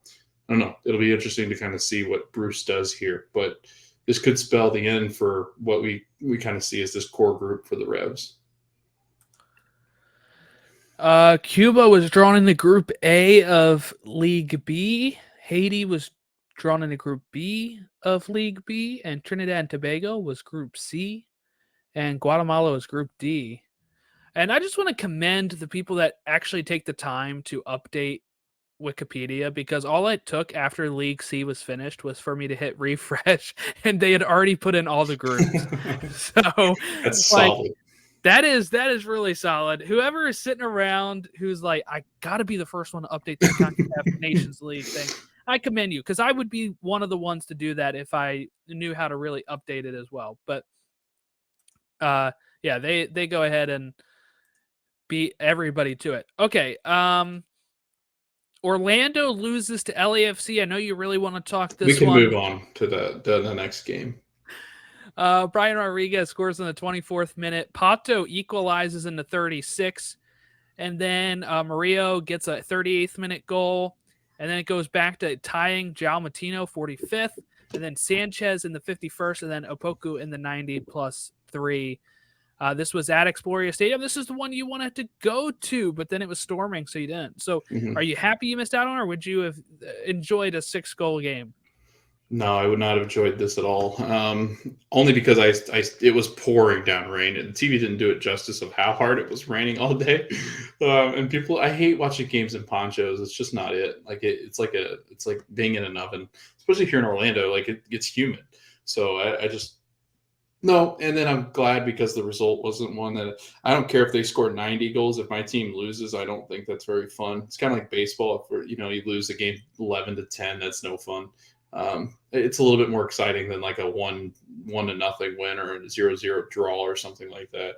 I don't know. It'll be interesting to kind of see what Bruce does here, but this could spell the end for what we kind of see as this core group for the Revs. Cuba was drawn into Group A of League B. Haiti was drawn into Group B of League B, and Trinidad and Tobago was Group C, and Guatemala was Group D. And I just want to commend the people that actually take the time to update Wikipedia, because all it took after League C was finished was for me to hit refresh, and they had already put in all the groups. So That's like, solid. That is really solid. Whoever is sitting around who's like, I got to be the first one to update the CONCACAF Nations League thing, I commend you, because I would be one of the ones to do that if I knew how to really update it as well. But yeah, they go ahead and beat everybody to it. Okay. Orlando loses to LAFC. I know you really want to talk this one. We can move on to the next game. Brian Rodriguez scores in the 24th minute. Pato equalizes in the 36th. And then Murillo gets a 38th minute goal. And then it goes back to tying João Matino, 45th. And then Sanchez in the 51st. And then Opoku in the 90+3. This was at Exploria Stadium. This is the one you wanted to go to, but then it was storming, so you didn't. So Are you happy you missed out on, or would you have enjoyed a 6-goal game? No, I would not have enjoyed this at all. Only because it was pouring down rain, and the TV didn't do it justice of how hard it was raining all day. And I hate watching games in ponchos. It's just not it. Like it's like being in an oven, especially here in Orlando. Like it gets humid, so I just no. And then I'm glad because the result wasn't one that I don't care if they score 90 goals. If my team loses, I don't think that's very fun. It's kind of like baseball. If you lose the game 11-10, that's no fun. It's a little bit more exciting than like a 1-0 win or a 0-0 draw or something like that.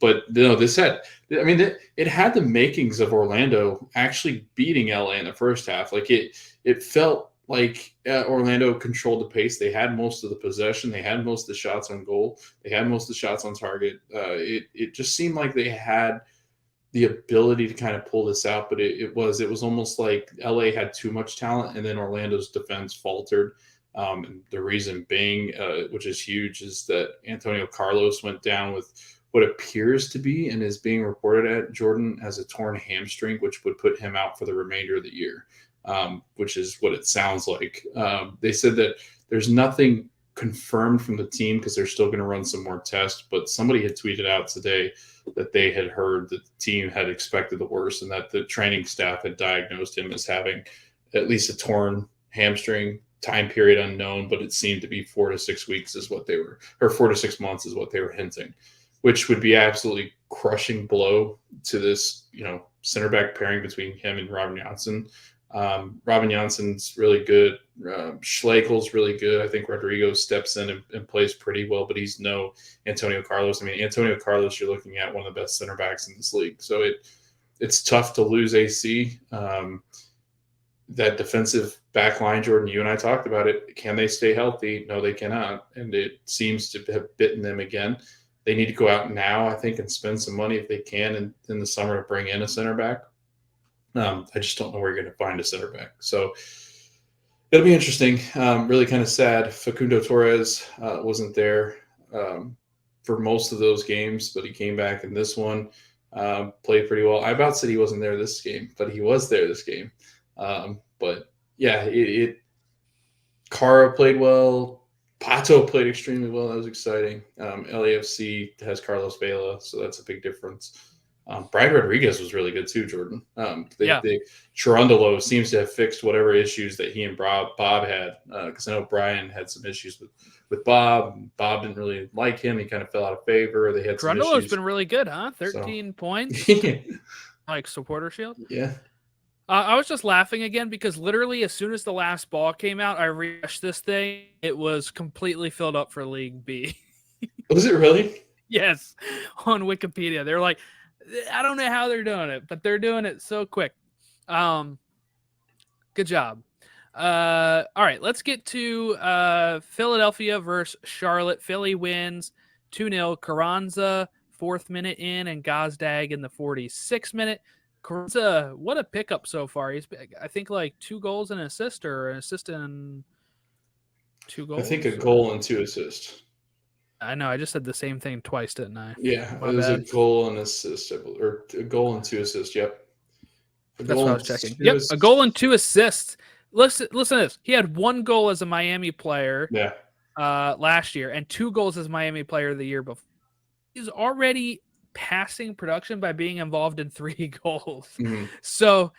But it had the makings of Orlando actually beating LA in the first half. Like it felt like Orlando controlled the pace. They had most of the possession. They had most of the shots on goal. They had most of the shots on target. It just seemed like they had the ability to kind of pull this out, but it was almost like LA had too much talent, and then Orlando's defense faltered. And the reason being, which is huge, is that Antonio Carlos went down with what appears to be and is being reported at Jordan as a torn hamstring, which would put him out for the remainder of the year, which is what it sounds like. They said that there's nothing confirmed from the team because they're still going to run some more tests, but somebody had tweeted out today that they had heard that the team had expected the worst and that the training staff had diagnosed him as having at least a torn hamstring, time period unknown, but it seemed to be 4 to 6 weeks is what they were, or 4 to 6 months is what they were hinting, which would be absolutely crushing blow to this, center back pairing between him and Robin Janssen. Robin Janssen's really good. Schleichel's really good. I think Rodrigo steps in and plays pretty well, but he's no Antonio Carlos. I mean, Antonio Carlos, you're looking at one of the best center backs in this league. So it's tough to lose AC. That defensive back line, Jordan, you and I talked about it. Can they stay healthy? No, they cannot. And it seems to have bitten them again. They need to go out now, I think, and spend some money if they can in the summer to bring in a center back. I just don't know where you're going to find a center back. So it'll be interesting. Really kind of sad. Facundo Torres wasn't there for most of those games, but he came back in this one, played pretty well. I about said he wasn't there this game, but he was there this game. But yeah, Cara played well. Pato played extremely well. That was exciting. LAFC has Carlos Vela, so that's a big difference. Brian Rodriguez was really good too, Jordan. Cherundolo seems to have fixed whatever issues that he and Bob had, because I know Brian had some issues with Bob. Bob didn't really like him. He kind of fell out of favor. They had some issues. Cherundolo's been really good, huh? 13 points. Like supporter shield. Yeah. I was just laughing again because literally as soon as the last ball came out, I refreshed this thing. It was completely filled up for League B. Was it really? Yes, on Wikipedia. They're like, I don't know how they're doing it, but they're doing it so quick. Good job. All right, let's get to Philadelphia versus Charlotte. Philly wins 2-0. Carranza, 4th minute in, and Gazdag in the 46th minute. Carranza, what a pickup so far. He's, I think, like 2 goals and an assist, or an assist and 2 goals. I think a goal and 2 assists. I know. I just said the same thing twice, didn't I? Yeah, it was a goal and assist, or a goal and 2 assists. Yep. That's what I was checking. Yep, a goal and 2 assists. Listen to this. He had 1 goal as a Miami player last year and 2 goals as Miami player the year before. He's already passing production by being involved in 3 goals. Mm-hmm. So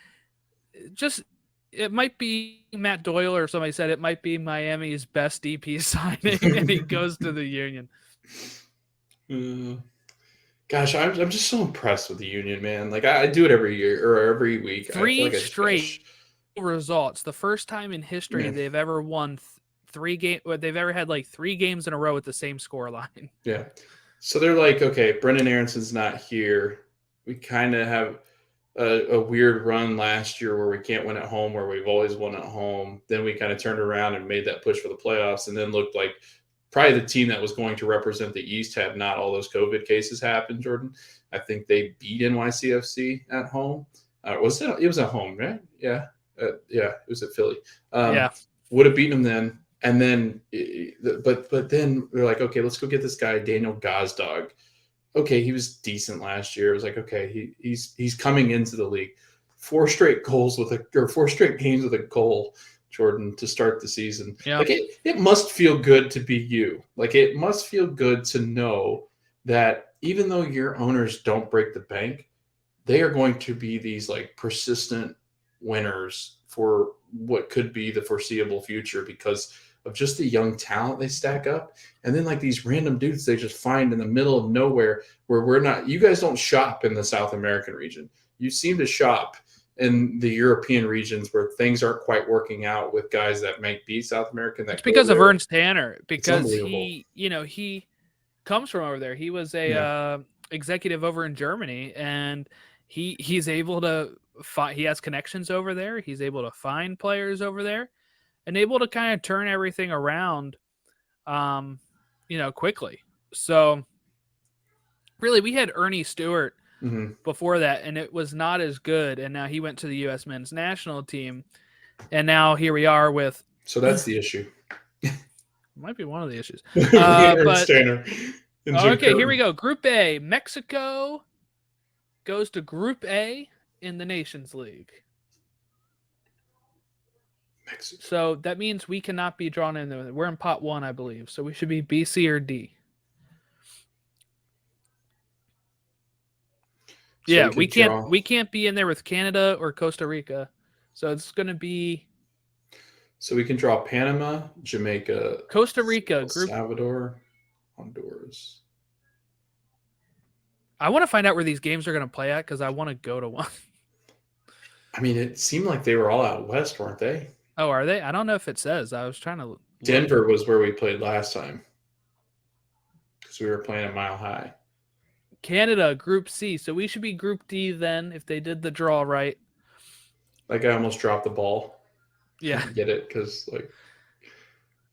it might be Matt Doyle or somebody said it might be Miami's best DP signing, and he goes to the Union. Gosh, I'm just so impressed with the Union, man. Like I do it every year or every week. 3 straight results. The first time in history they've ever won 3 games. They've ever had like 3 games in a row with the same score line. Yeah. So they're like, okay, Brendan Aaronson's not here. We kind of have a weird run last year where we can't win at home, where we've always won at home. Then we kind of turned around and made that push for the playoffs, and then looked like probably the team that was going to represent the East had not all those COVID cases happened, Jordan. I think they beat NYCFC at home. It was at home, right? Yeah. It was at Philly. Yeah. Would have beaten them then. And then, but then we're like, okay, let's go get this guy, Daniel Gazdag. Okay, he was decent last year. It was like, okay, he's coming into the league. 4 straight games with a goal, Jordan, to start the season. Yeah. Like it must feel good to be you. Like it must feel good to know that even though your owners don't break the bank, they are going to be these like persistent winners for what could be the foreseeable future because of just the young talent they stack up. And then like these random dudes they just find in the middle of nowhere where we're not, you guys don't shop in the South American region. You seem to shop in the European regions where things aren't quite working out with guys that might be South American. It's because of Ernst Tanner, because he comes from over there. He was a executive over in Germany, and he's able to he has connections over there. He's able to find players over there and able to kind of turn everything around, quickly. So really we had Ernie Stewart before that, and it was not as good. And now he went to the U.S. men's national team, and now here we are with. So that's the issue. Might be one of the issues. Okay, here we go. Group A, Mexico goes to Group A in the Nations League. Mexico. So that means we cannot be drawn in there. We're in pot 1, I believe. So we should be B, C, or D. So yeah, we can't be in there with Canada or Costa Rica. So it's going to be. So we can draw Panama, Jamaica, Costa Rica, El Salvador, Honduras. I want to find out where these games are going to play at because I want to go to one. I mean, it seemed like they were all out west, weren't they? Oh, are they? I don't know if it says. I was trying to. Denver was where we played last time because we were playing at Mile High. Canada, Group C. So we should be Group D then if they did the draw right. Like I almost dropped the ball. Yeah. Get it? Because like.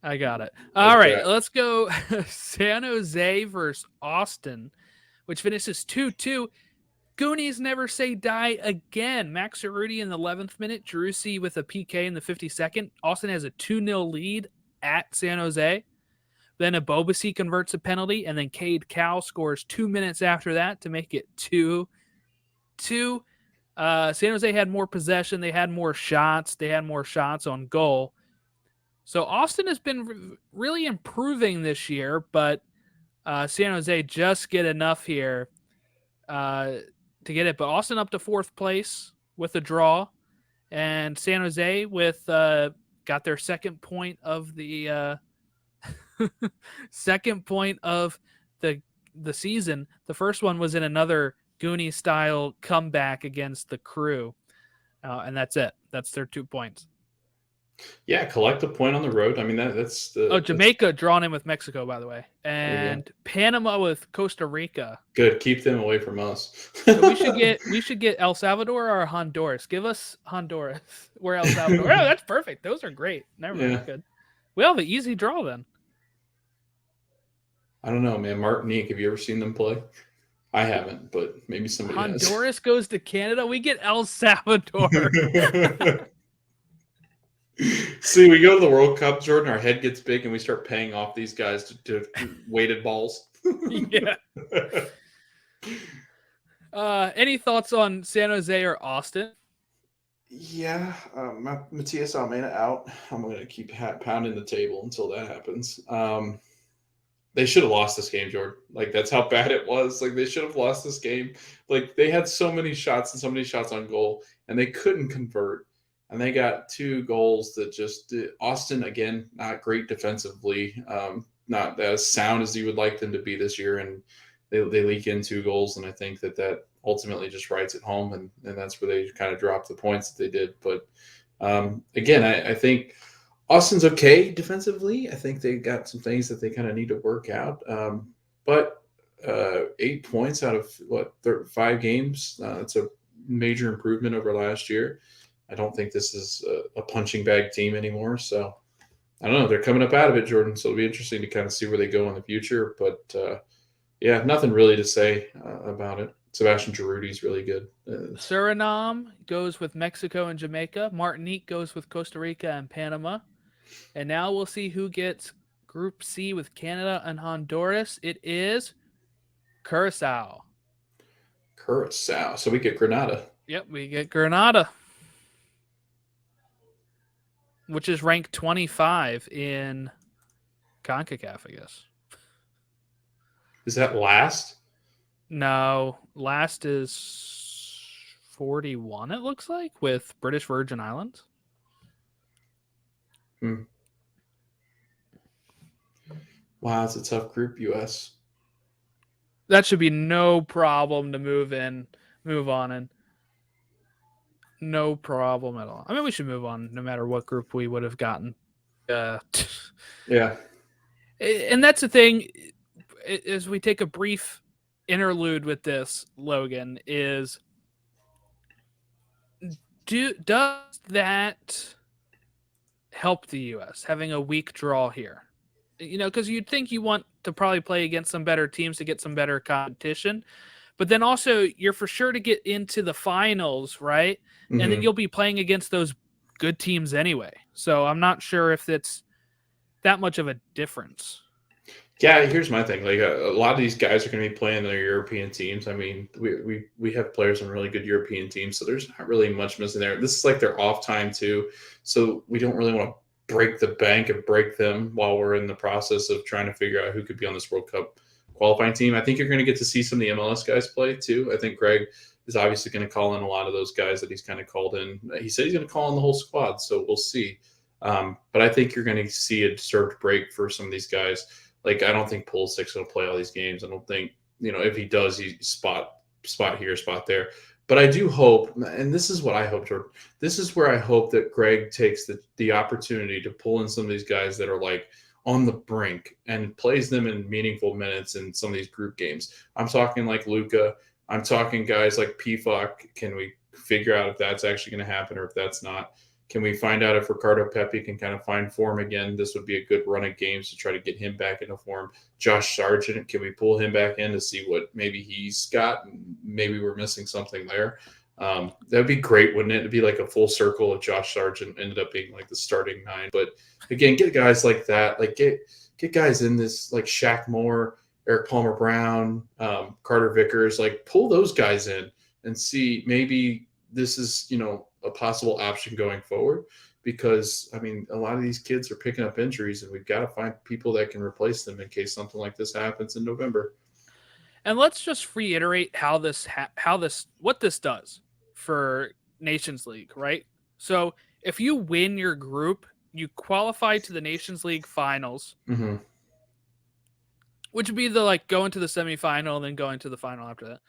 I got it. All right, let's go. San Jose versus Austin, which finishes 2-2. Goonies never say die again. Max Cerruti in the 11th minute. Jerussi with a PK in the 52nd. Austin has a 2-0 lead at San Jose. Then Abobasi converts a penalty, and then Cade Cowell scores 2 minutes after that to make it 2-2. San Jose had more possession. They had more shots. They had more shots on goal. So Austin has been really improving this year, but San Jose just get enough here to get it. But Austin up to 4th place with a draw, and San Jose with got their second point of the the season. The first one was in another Goonie style comeback against the Crew, and that's it. That's their 2 points. Yeah, collect a point on the road. I mean, that's the. Oh, Jamaica drawn in with Mexico, by the way, and Panama with Costa Rica. Good, keep them away from us. So we should get El Salvador or Honduras. Give us Honduras. We're El Salvador. Oh, that's perfect. Those are great. Never mind. Good. We have an easy draw then. I don't know, man. Martinique, have you ever seen them play? I haven't, but maybe somebody has. Honduras goes to Canada. We get El Salvador. See, we go to the World Cup, Jordan, our head gets big and we start paying off these guys to weighted balls. Yeah. Any thoughts on San Jose or Austin? Yeah, Matias Almeida out. I'm going to keep pounding the table until that happens. They should have lost this game, Jordan. Like, that's how bad it was. Like, they should have lost this game. Like, they had so many shots and so many shots on goal, and they couldn't convert. And they got 2 goals that just Austin, again, not great defensively, not as sound as you would like them to be this year. And they leak in 2 goals. And I think that ultimately just writes it home. And that's where they kind of dropped the points that they did. But again, I think Austin's okay defensively. I think they got some things that they kind of need to work out. But 8 points out of 5 games, that's a major improvement over last year. I don't think this is a punching bag team anymore. So I don't know. They're coming up out of it, Jordan. So it'll be interesting to kind of see where they go in the future. But yeah, nothing really to say about it. Sebastian Giroudi's really good. Suriname goes with Mexico and Jamaica. Martinique goes with Costa Rica and Panama. And now we'll see who gets Group C with Canada and Honduras. It is Curacao. Curacao. So we get Grenada. Yep, we get Grenada, which is ranked 25 in CONCACAF, I guess. Is that last? No, last is 41, it looks like, with British Virgin Islands. Wow, it's a tough group, U.S. That should be no problem to move on, and no problem at all. I mean, we should move on no matter what group we would have gotten. Yeah. And that's the thing, as we take a brief interlude with this, Logan, is does that help the U.S. having a weak draw here? You know, because you'd think you want to probably play against some better teams to get some better competition, but then also you're for sure to get into the finals, right? Mm-hmm. And then you'll be playing against those good teams anyway. So I'm not sure if it's that much of a difference. Yeah, here's my thing. Like a lot of these guys are going to be playing their European teams. I mean, we have players on really good European teams, so there's not really much missing there. This is like their off time too, so we don't really want to break the bank and break them while we're in the process of trying to figure out who could be on this World Cup qualifying team. I think you're going to get to see some of the MLS guys play too. I think Greg is obviously going to call in a lot of those guys that he's kind of called in. He said he's going to call in the whole squad, so we'll see. But I think you're going to see a deserved break for some of these guys. Like, I don't think Pulisic's going to play all these games. I don't think, if he does, he spot here, spot there. But I do hope, and this is what I hope, Jordan, this is where I hope that Greg takes the opportunity to pull in some of these guys that are like on the brink and plays them in meaningful minutes in some of these group games. I'm talking like Luka. I'm talking guys like PFOC. Can we figure out if that's actually going to happen or if that's not? Can we find out if Ricardo Pepi can kind of find form again? This would be a good run of games to try to get him back into form. Josh Sargent, can we pull him back in to see what maybe he's got? Maybe we're missing something there. That would be great, wouldn't it? It'd be like a full circle of Josh Sargent ended up being like the starting 9. But again, get guys like that. Like get guys in this, like Shaq Moore, Eric Palmer Brown, Carter Vickers. Like pull those guys in and see maybe this is, a possible option going forward, because I mean a lot of these kids are picking up injuries and we've got to find people that can replace them in case something like this happens in November. And let's just reiterate what this does for Nations League, right? So if you win your group, you qualify to the Nations League finals, which would be the going to the semifinal and then going to the final after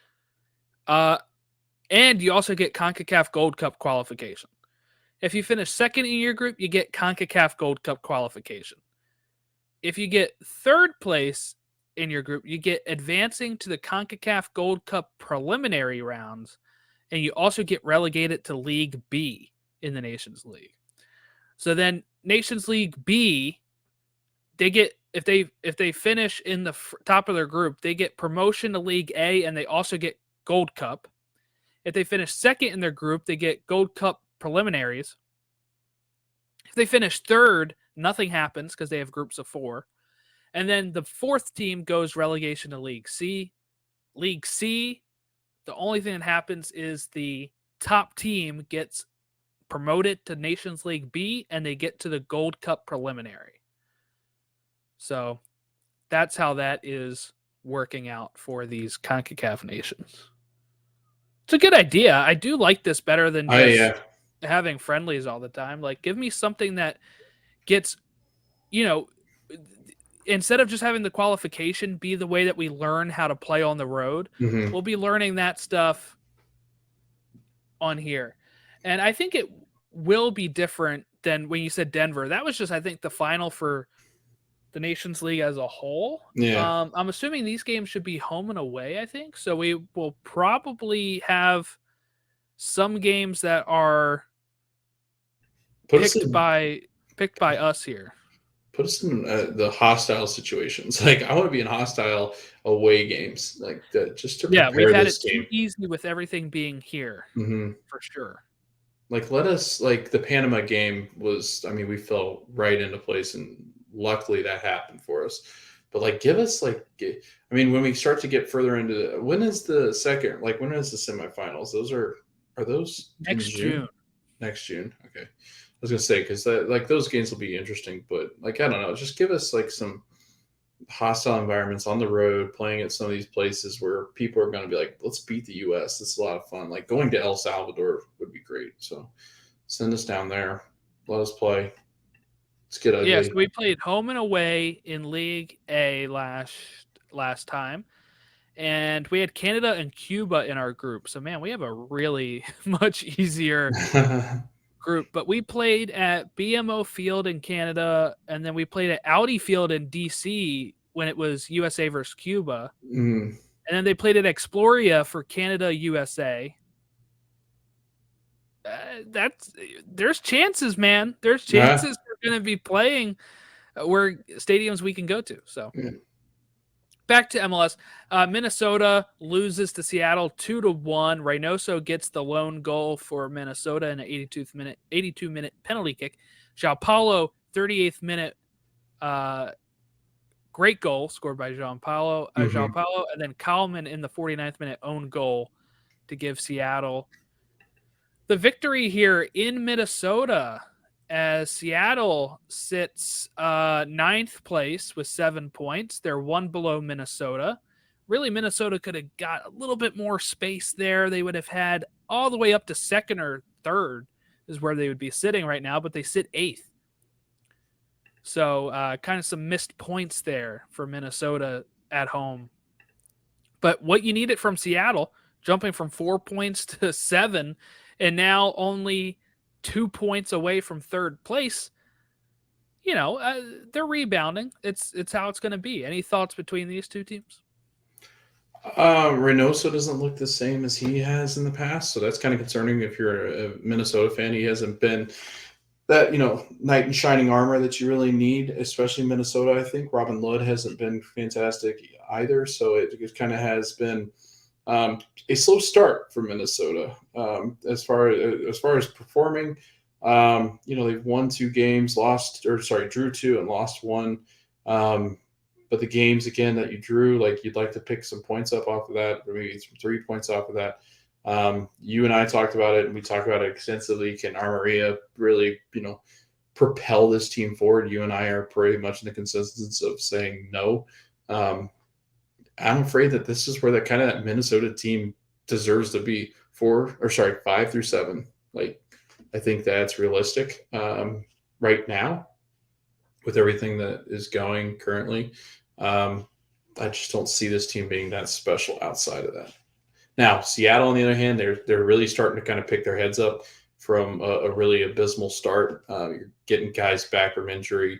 that. And you also get CONCACAF Gold Cup qualification. If you finish second in your group, you get CONCACAF Gold Cup qualification. If you get third place in your group, you get advancing to the CONCACAF Gold Cup preliminary rounds, and you also get relegated to League B in the Nations League. So then Nations League B, they get if they finish in the top of their group, they get promotion to League A, and they also get Gold Cup. If they finish second in their group, they get Gold Cup preliminaries. If they finish third, nothing happens because they have groups of 4. And then the fourth team goes relegation to League C. League C, the only thing that happens is the top team gets promoted to Nations League B, and they get to the Gold Cup preliminary. So that's how that is working out for these CONCACAF nations. It's a good idea. I do like this better than just having friendlies all the time. Like, give me something that gets, instead of just having the qualification be the way that we learn how to play on the road, we'll be learning that stuff on here. And I think it will be different than when you said Denver. That was just, I think, the final for the Nations League as a whole. Yeah. I'm assuming these games should be home and away, I think. So we will probably have some games that are picked by us here. put us in the hostile situations. Like I want to be in hostile away games, like that, just to Yeah, we've prepare had this it too game. easy with everything being here, Hmm. for sure. Like let us, like the Panama game was. I mean, we fell right into place, and luckily that happened for us. But like, give us like, I mean, when we start to get further into when is the second? Like, when is the semifinals? Those are those in Next June? June. Next June. Okay. I was gonna say because that like those games will be interesting, but like I don't know, just give us like some hostile environments on the road, playing at some of these places where people are going to be like, let's beat the U.S. It's a lot of fun. Like going to El Salvador would be great. So send us down there. Let us play. Let's get Yeah, so ugly. we played home and away in League A last time, and we had Canada and Cuba in our group. So man, we have a really much easier group. But we played at BMO Field in Canada, and then we played at Audi Field in DC when it was USA versus Cuba, Mm. and then they played at Exploria for Canada USA. There's chances, man. There's chances we're going to be playing where stadiums we can go to. So back to MLS. Minnesota loses to Seattle 2-1. Reynoso gets the lone goal for Minnesota in an 82-minute penalty kick. João Paulo, 38th minute, great goal scored by João Paulo, and then Kallman in the 49th minute own goal to give Seattle the victory here in Minnesota, as Seattle sits ninth place with 7 points. They're one below Minnesota. Really, Minnesota could have got a little bit more space there. They would have had all the way up to second or third is where they would be sitting right now, but they sit eighth. So kind of some missed points there for Minnesota at home. But what you needed from Seattle, jumping from 4 points to 7, and now only 2 points away from third place, they're rebounding. It's how it's going to be. Any thoughts between these two teams? Reynoso doesn't look the same as he has in the past, so that's kind of concerning if you're a Minnesota fan. He hasn't been that, knight in shining armor that you really need, especially Minnesota. I think Robin Lod hasn't been fantastic either, so it kind of has been a slow start for Minnesota as far as performing. They've won 2 games, drew 2 and lost 1. But the games again that you drew, like you'd like to pick some points up off of that, or maybe some 3 points off of that. You and I talked about it, and we talked about it extensively. Can Armaria really, propel this team forward? You and I are pretty much in the consensus of saying no. I'm afraid that this is where that Minnesota team deserves to be 5 through 7. Like, I think that's realistic right now with everything that is going currently. I just don't see this team being that special outside of that. Now, Seattle, on the other hand, they're really starting to kind of pick their heads up from a really abysmal start. You're getting guys back from injury.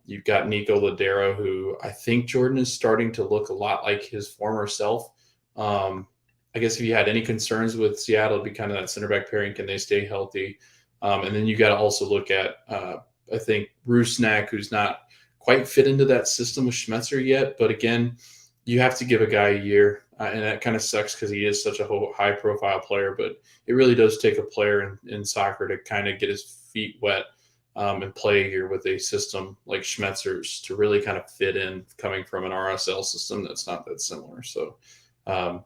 You've got Nico Ladero, who I think Jordan is starting to look a lot like his former self. I guess if you had any concerns with Seattle, it'd be kind of that center back pairing. Can they stay healthy? And then you got to also look at, I think, Rusnak, who's not quite fit into that system with Schmetzer yet. But again, you have to give a guy a year. And that kind of sucks because he is such a high-profile player. But it really does take a player in soccer to kind of get his feet wet and play here with a system like Schmetzer's to really kind of fit in, coming from an RSL system that's not that similar. So, no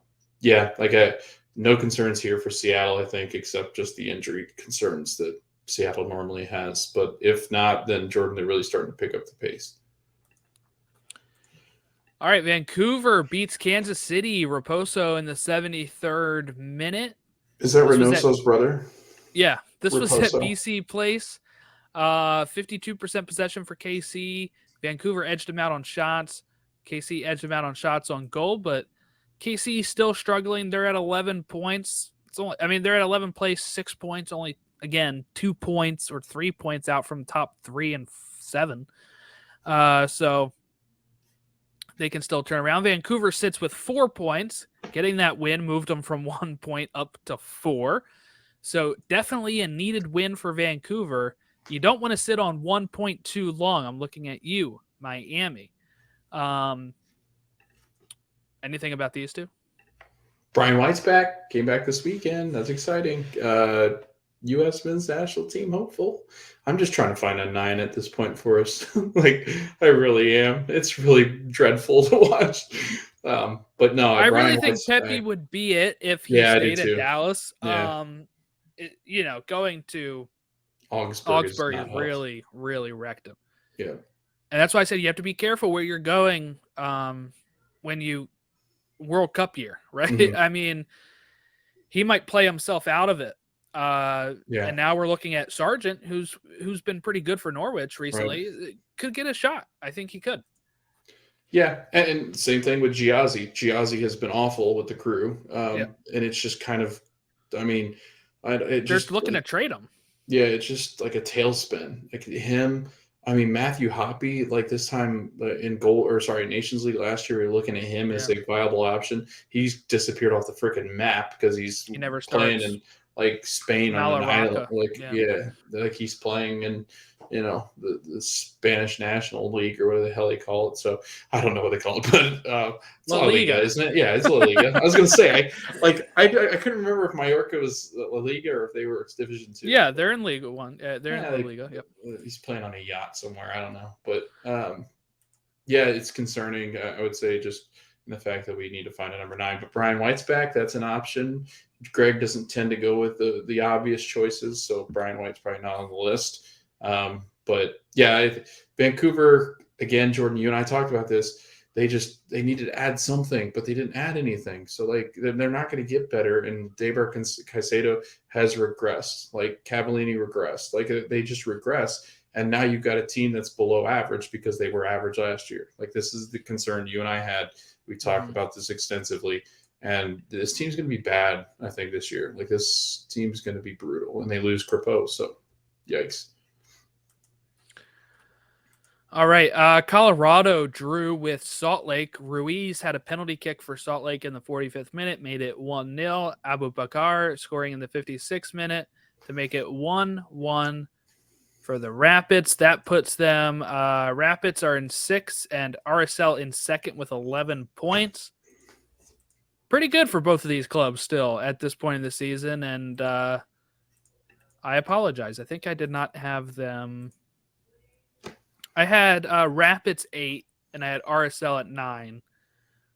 concerns here for Seattle, I think, except just the injury concerns that Seattle normally has. But if not, then Jordan, they're really starting to pick up the pace. All right, Vancouver beats Kansas City. Raposo in the 73rd minute. Is that Reynoso's brother? Yeah, this Raposo. Was at BC Place. 52% possession for KC. Vancouver edged them out on shots. KC edged them out on shots on goal, but KC still struggling. They're at 11 points. They're at 11 place, 6 points, only, again, 2 points or 3 points out from top 3 and 7. So they can still turn around. Vancouver sits with 4 points. Getting that win moved them from 1 point up to 4. So definitely a needed win for Vancouver. You don't want to sit on 1 point too long. I'm looking at you, Miami. Anything about these two? Brian White's back. Came back this weekend. That's exciting. U.S. men's national team hopeful. I'm just trying to find a 9 at this point for us. Like, I really am. It's really dreadful to watch. But no, I Brian really think White's Pepe back. would be it if he Yeah, I do stayed at too. Dallas. Yeah. Going to Augsburg is Augsburg not helped. really, really wrecked him. Yeah. And that's why I said you have to be careful where you're going when you World Cup year, right? Mhm. I mean, he might play himself out of it. Yeah. And now we're looking at Sargent, who's been pretty good for Norwich recently. Right. Could get a shot. I think he could. Yeah, and same thing with Giazzi. Giazzi has been awful with the Crew, and it's just kind of, I mean, They're just looking to trade him. Yeah, it's just like a tailspin. Like him, I mean, Matthew Hoppe, like this time in Nations League last year, we were looking at him as a viable option. He's disappeared off the freaking map because he never playing starts. in like Spain on an island. Like he's playing in the Spanish National League or whatever the hell they call it. So I don't know what they call it, but it's La Liga, isn't it? Yeah, it's La Liga. I was gonna say I couldn't remember if Mallorca was La Liga or if they were Division 2. Yeah, they're in Liga 1. They're in La Liga. Yep. He's playing on a yacht somewhere. I don't know, but yeah, it's concerning. I would say just in the fact that we need to find a number 9. But Brian White's back. That's an option. Greg doesn't tend to go with the obvious choices, so Brian White's probably not on the list. But yeah, Vancouver, again, Jordan, you and I talked about this. They needed to add something, but they didn't add anything. So like they're not going to get better. And Deiber Caicedo has regressed. Like Cavallini regressed. Like they just regress. And now you've got a team that's below average because they were average last year. Like this is the concern you and I had. We talked about this extensively. And this team's going to be bad, I think, this year. Like this team's going to be brutal. And they lose Crepeau. So yikes. All right. Colorado drew with Salt Lake. Ruiz had a penalty kick for Salt Lake in the 45th minute, made it 1-0. Abu Bakar scoring in the 56th minute to make it 1-1 for the Rapids. That puts them, Rapids are in 6th and RSL in 2nd with 11 points. Pretty good for both of these clubs still at this point in the season. And I apologize. I think I did not have them. I had Rapids 8 and I had RSL at 9,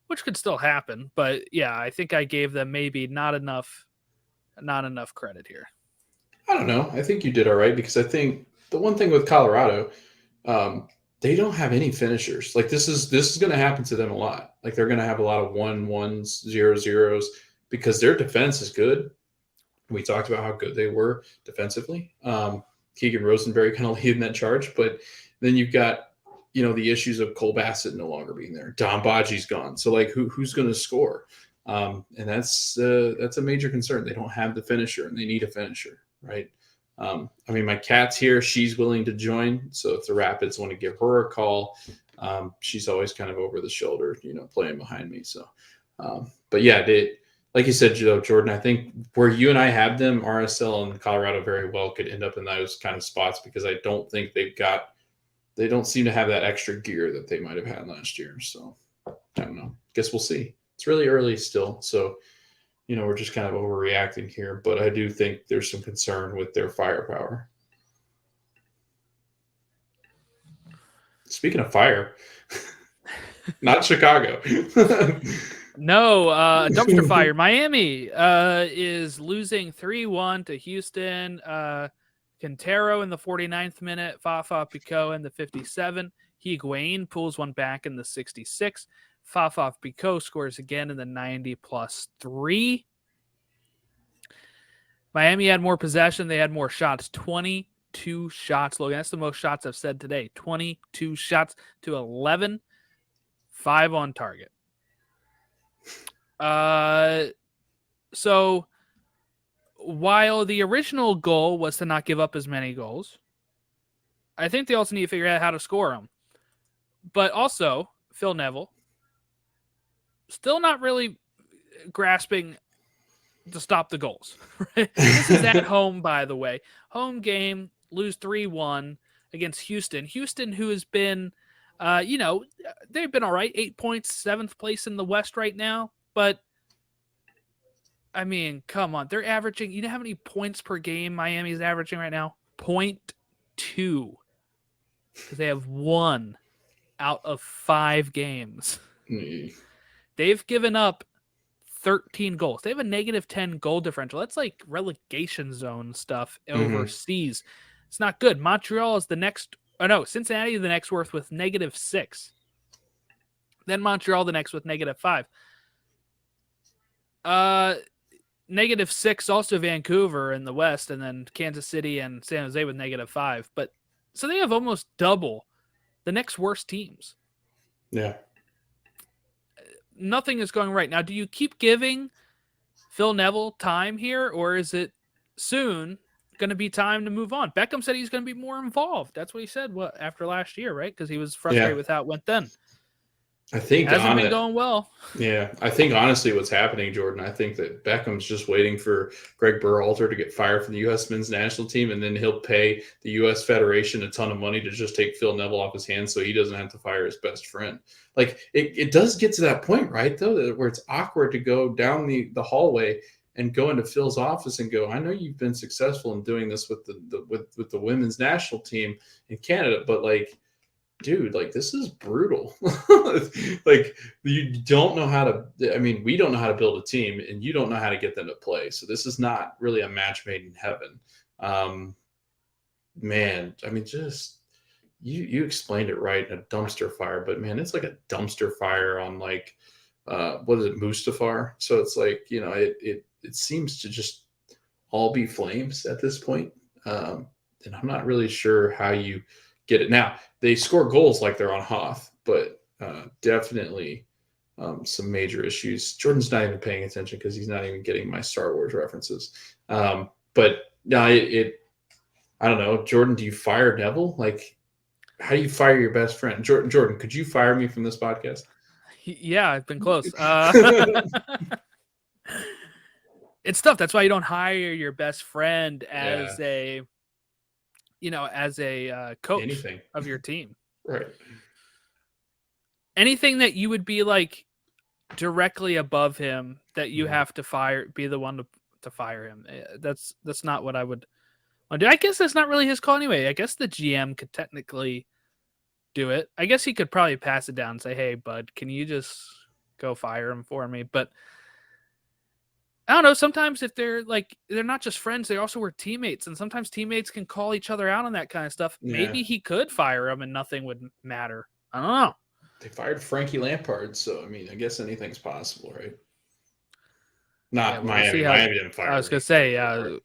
which could still happen. But yeah, I think I gave them maybe not enough credit here. I don't know. I think you did all right because I think the one thing with Colorado, they don't have any finishers. Like this is going to happen to them a lot. Like they're going to have a lot of 1-1s, 0-0s because their defense is good. We talked about how good they were defensively. Keegan Rosenberry kind of leading that charge, but then you've got, the issues of Cole Bassett no longer being there. Don Badji's gone. So like who's going to score? And that's a major concern. They don't have the finisher and they need a finisher, right? I mean, my cat's here. She's willing to join. So if the Rapids want to give her a call, she's always kind of over the shoulder, playing behind me. So, but yeah, like you said, Jordan, I think where you and I have them, RSL and Colorado very well could end up in those kind of spots because I don't think they don't seem to have that extra gear that they might have had last year. So I don't know. Guess we'll see. It's really early still. So, we're just kind of overreacting here, but I do think there's some concern with their firepower. Speaking of fire, not Chicago. No, dumpster fire. Miami is losing 3-1 to Houston. Quintero in the 49th minute, Fafa Picault in the 57th. Higuain pulls one back in the 66th. Fafa Picault scores again in the 90+3. Miami had more possession. They had more shots. 22 shots, Logan. That's the most shots I've said today. 22 shots to 11. 5 on target. So while the original goal was to not give up as many goals, I think they also need to figure out how to score them. But also, Phil Neville, still not really grasping to stop the goals. Right? This is at home, by the way. Home game. lose 3-1 against Houston. Houston, who has been, they've been all right. 8 points, 7th place in the West right now. But, I mean, come on. They're averaging, you know how many points per game Miami's averaging right now? 0.2. Because they have 1 out of 5 games. They've given up 13 goals. They have a negative 10 goal differential. That's like relegation zone stuff overseas. It's not good. Montreal is the next. Oh, no. Cincinnati is the next worst with negative 6. Then Montreal the next with negative 5. Negative 6 also Vancouver in the West, and then Kansas City and San Jose with negative 5. But so they have almost double the next worst teams. Yeah. Nothing is going right. Now, do you keep giving Phil Neville time here, or is it soon going to be time to move on? Beckham said he's going to be more involved. That's what he said after last year, right? Because he was frustrated with how it went then. I think it hasn't been going well. Yeah, I think honestly what's happening, Jordan, I think that Beckham's just waiting for Greg Berhalter to get fired from the U.S. men's national team, and then he'll pay the U.S. Federation a ton of money to just take Phil Neville off his hands so he doesn't have to fire his best friend. Like, it does get to that point, right, though, where it's awkward to go down the hallway and go into Phil's office and go, I know you've been successful in doing this with the women's national team in Canada, but, like, dude, like, this is brutal. Like, you don't know how to, I mean, we don't know how to build a team, and you don't know how to get them to play. So this is not really a match made in heaven. Man, I mean, just, you explained it right, a dumpster fire, but man, it's like a dumpster fire on, like, what is it, Mustafar? So it's like, you know, it seems to just all be flames at this point. And I'm not really sure how you get it. Now, they score goals like they're on Hoth, but definitely some major issues. Jordan's not even paying attention because he's not even getting my Star Wars references. But no, I don't know. Jordan, do you fire Neville? Like, how do you fire your best friend? Jordan, could you fire me from this podcast? Yeah, I've been close. It's tough. That's why you don't hire your best friend as a coach of your team. Right. Anything that you would be like directly above him that you have to be the one to fire him. That's not what I would do. I guess that's not really his call anyway. I guess the GM could technically do it. I guess he could probably pass it down and say, hey, bud, can you just go fire him for me? But I don't know. Sometimes if they're not just friends, they also were teammates. And sometimes teammates can call each other out on that kind of stuff. Yeah. Maybe he could fire him and nothing would matter. I don't know. They fired Frankie Lampard. So, I mean, I guess anything's possible, right? Not Miami. Miami didn't fire him. I was going to say, God,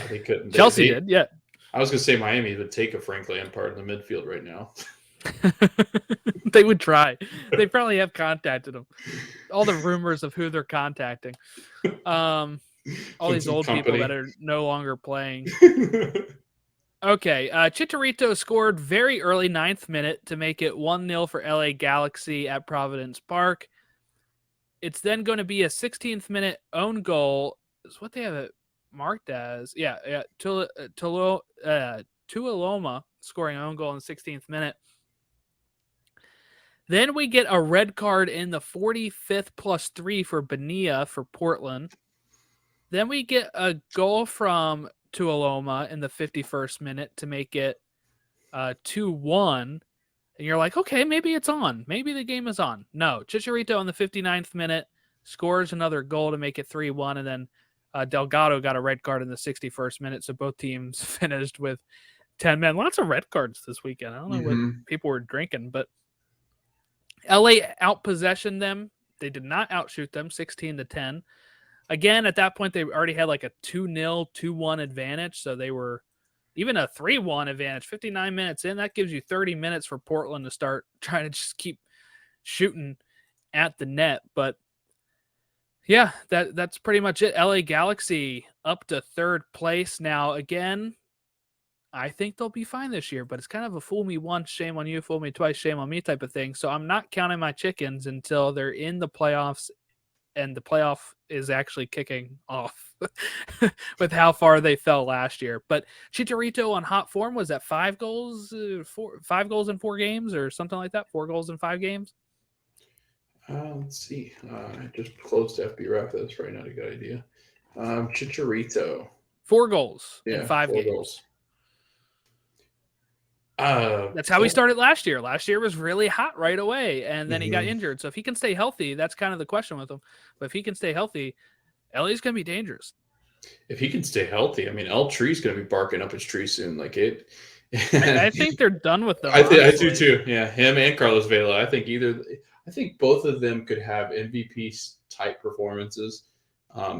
they couldn't. Chelsea did, yeah. I was going to say Miami would take a Frank Lampard in the midfield right now. They would try. They probably have contacted him. All the rumors of who they're contacting. All these old people that are no longer playing. Okay. Chicharito scored very early 9th minute to make it 1-0 for LA Galaxy at Providence Park. It's then going to be a 16th minute own goal. Is what they have it marked as. Yeah. Tuiloma scoring an own goal in the 16th minute. Then we get a red card in the 45th +3 for Bonilla for Portland. Then we get a goal from Tuiloma in the 51st minute to make it 2-1. And you're like, okay, maybe it's on. Maybe the game is on. No, Chicharito in the 59th minute scores another goal to make it 3-1. And then Delgado got a red card in the 61st minute. So both teams finished with 10 men. Lots of red cards this weekend. I don't know what people were drinking, but LA outpossessioned them. They did not outshoot them, 16-10. Again, at that point, they already had like a 2-0, 2-1 advantage. So they were even a 3-1 advantage, 59 minutes in. That gives you 30 minutes for Portland to start trying to just keep shooting at the net. But yeah, that's pretty much it. LA Galaxy up to 3rd place now. Again, I think they'll be fine this year, but it's kind of a fool me once, shame on you, fool me twice, shame on me type of thing. So I'm not counting my chickens until they're in the playoffs and the playoff is actually kicking off. with how far they fell last year. But Chicharito on hot form was at 5 goals, 5 goals in 4 games or something like that. 4 goals in 5 games. Let's see. I just closed FB Ref. That's probably not a good idea. Chicharito. 4 goals in Yeah, 5 4 games. goals. That's how he started last year. Last year was really hot right away, and then he got injured. So if he can stay healthy, that's kind of the question with him. But if he can stay healthy, LA's going to be dangerous. If he can stay healthy, I mean, El Tree's going to be barking up his tree soon. Like it. I think they're done with them. I do too. Yeah, him and Carlos Vela. I think both of them could have MVP type performances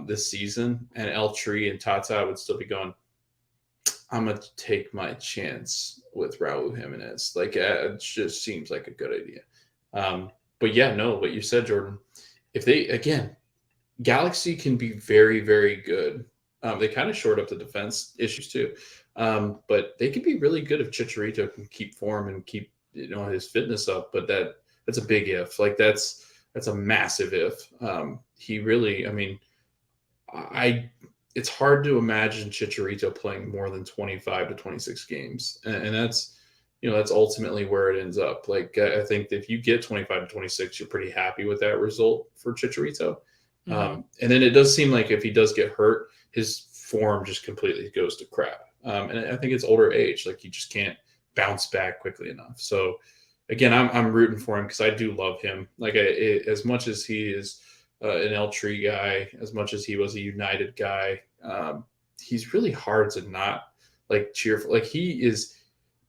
this season, and El Tree and Tata would still be going, I'm going to take my chance with Raul Jimenez. Like, it just seems like a good idea. But yeah, no, what you said, Jordan, if they, again, Galaxy can be very, very good. They kind of short up the defense issues too. But they can be really good if Chicharito can keep form and keep, his fitness up. But that's a big if. Like, that's a massive if. He really, I mean, it's hard to imagine Chicharito playing more than 25 to 26 games. And that's, that's ultimately where it ends up. Like, I think that if you get 25 to 26, you're pretty happy with that result for Chicharito. And then it does seem like if he does get hurt, his form just completely goes to crap. And I think it's older age. Like, you just can't bounce back quickly enough. So again, I'm rooting for him because I do love him. Like, as much as he is an El Tree guy, as much as he was a United guy, he's really hard to not cheer for. Like, he is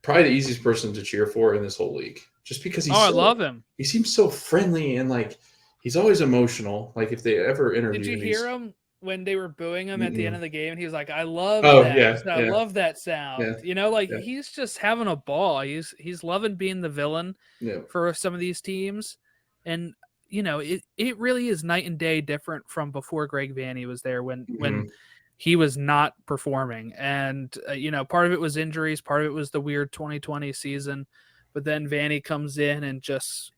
probably the easiest person to cheer for in this whole league, just because I love him. He seems so friendly and he's always emotional. Like, if they ever interview him, did you hear him when they were booing him at the end of the game? And he was like, "I love that. Yeah, I love that sound." Yeah. He's just having a ball. He's loving being the villain for some of these teams, and it really is night and day different from before Greg Vanney was there when he was not performing. And part of it was injuries, part of it was the weird 2020 season, but then Vanney comes in and just,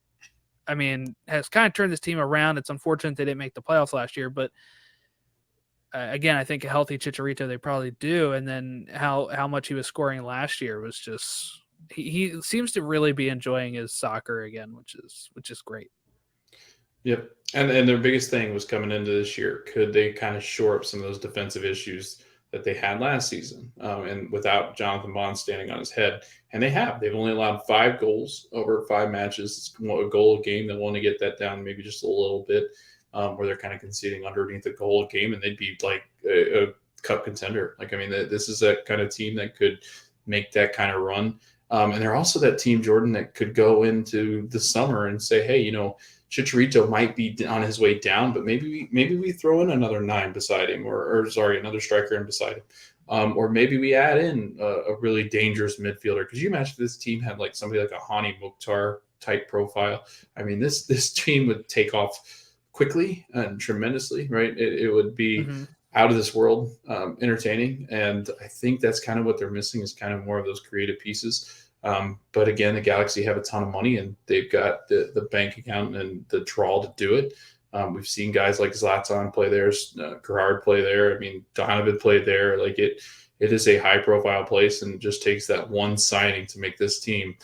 has kind of turned this team around. It's unfortunate they didn't make the playoffs last year, but again, I think a healthy Chicharito they probably do. And then how much he was scoring last year was just, he seems to really be enjoying his soccer again, which is great. Yep. And their biggest thing was coming into this year, could they kind of shore up some of those defensive issues that they had last season, and without Jonathan Bond standing on his head. And they've only allowed 5 goals over 5 matches. It's a goal a game. They want to get that down maybe just a little bit, where they're kind of conceding underneath a goal a game, and they'd be like a cup contender. This is that kind of team that could make that kind of run. And they're also that team, Jordan, that could go into the summer and say, hey, Chicharito might be on his way down, but maybe we throw in another 9 beside him, another striker in beside him. Or maybe we add in a really dangerous midfielder. Because you imagine this team had somebody like a Hani Mukhtar type profile. This team would take off quickly and tremendously, right? It would be out of this world entertaining. And I think that's kind of what they're missing, is kind of more of those creative pieces. But again, the Galaxy have a ton of money, and they've got the bank account and the draw to do it. We've seen guys like Zlatan play there, Gerrard play there. Donovan played there. It is a high profile place, and it just takes that one signing to make this team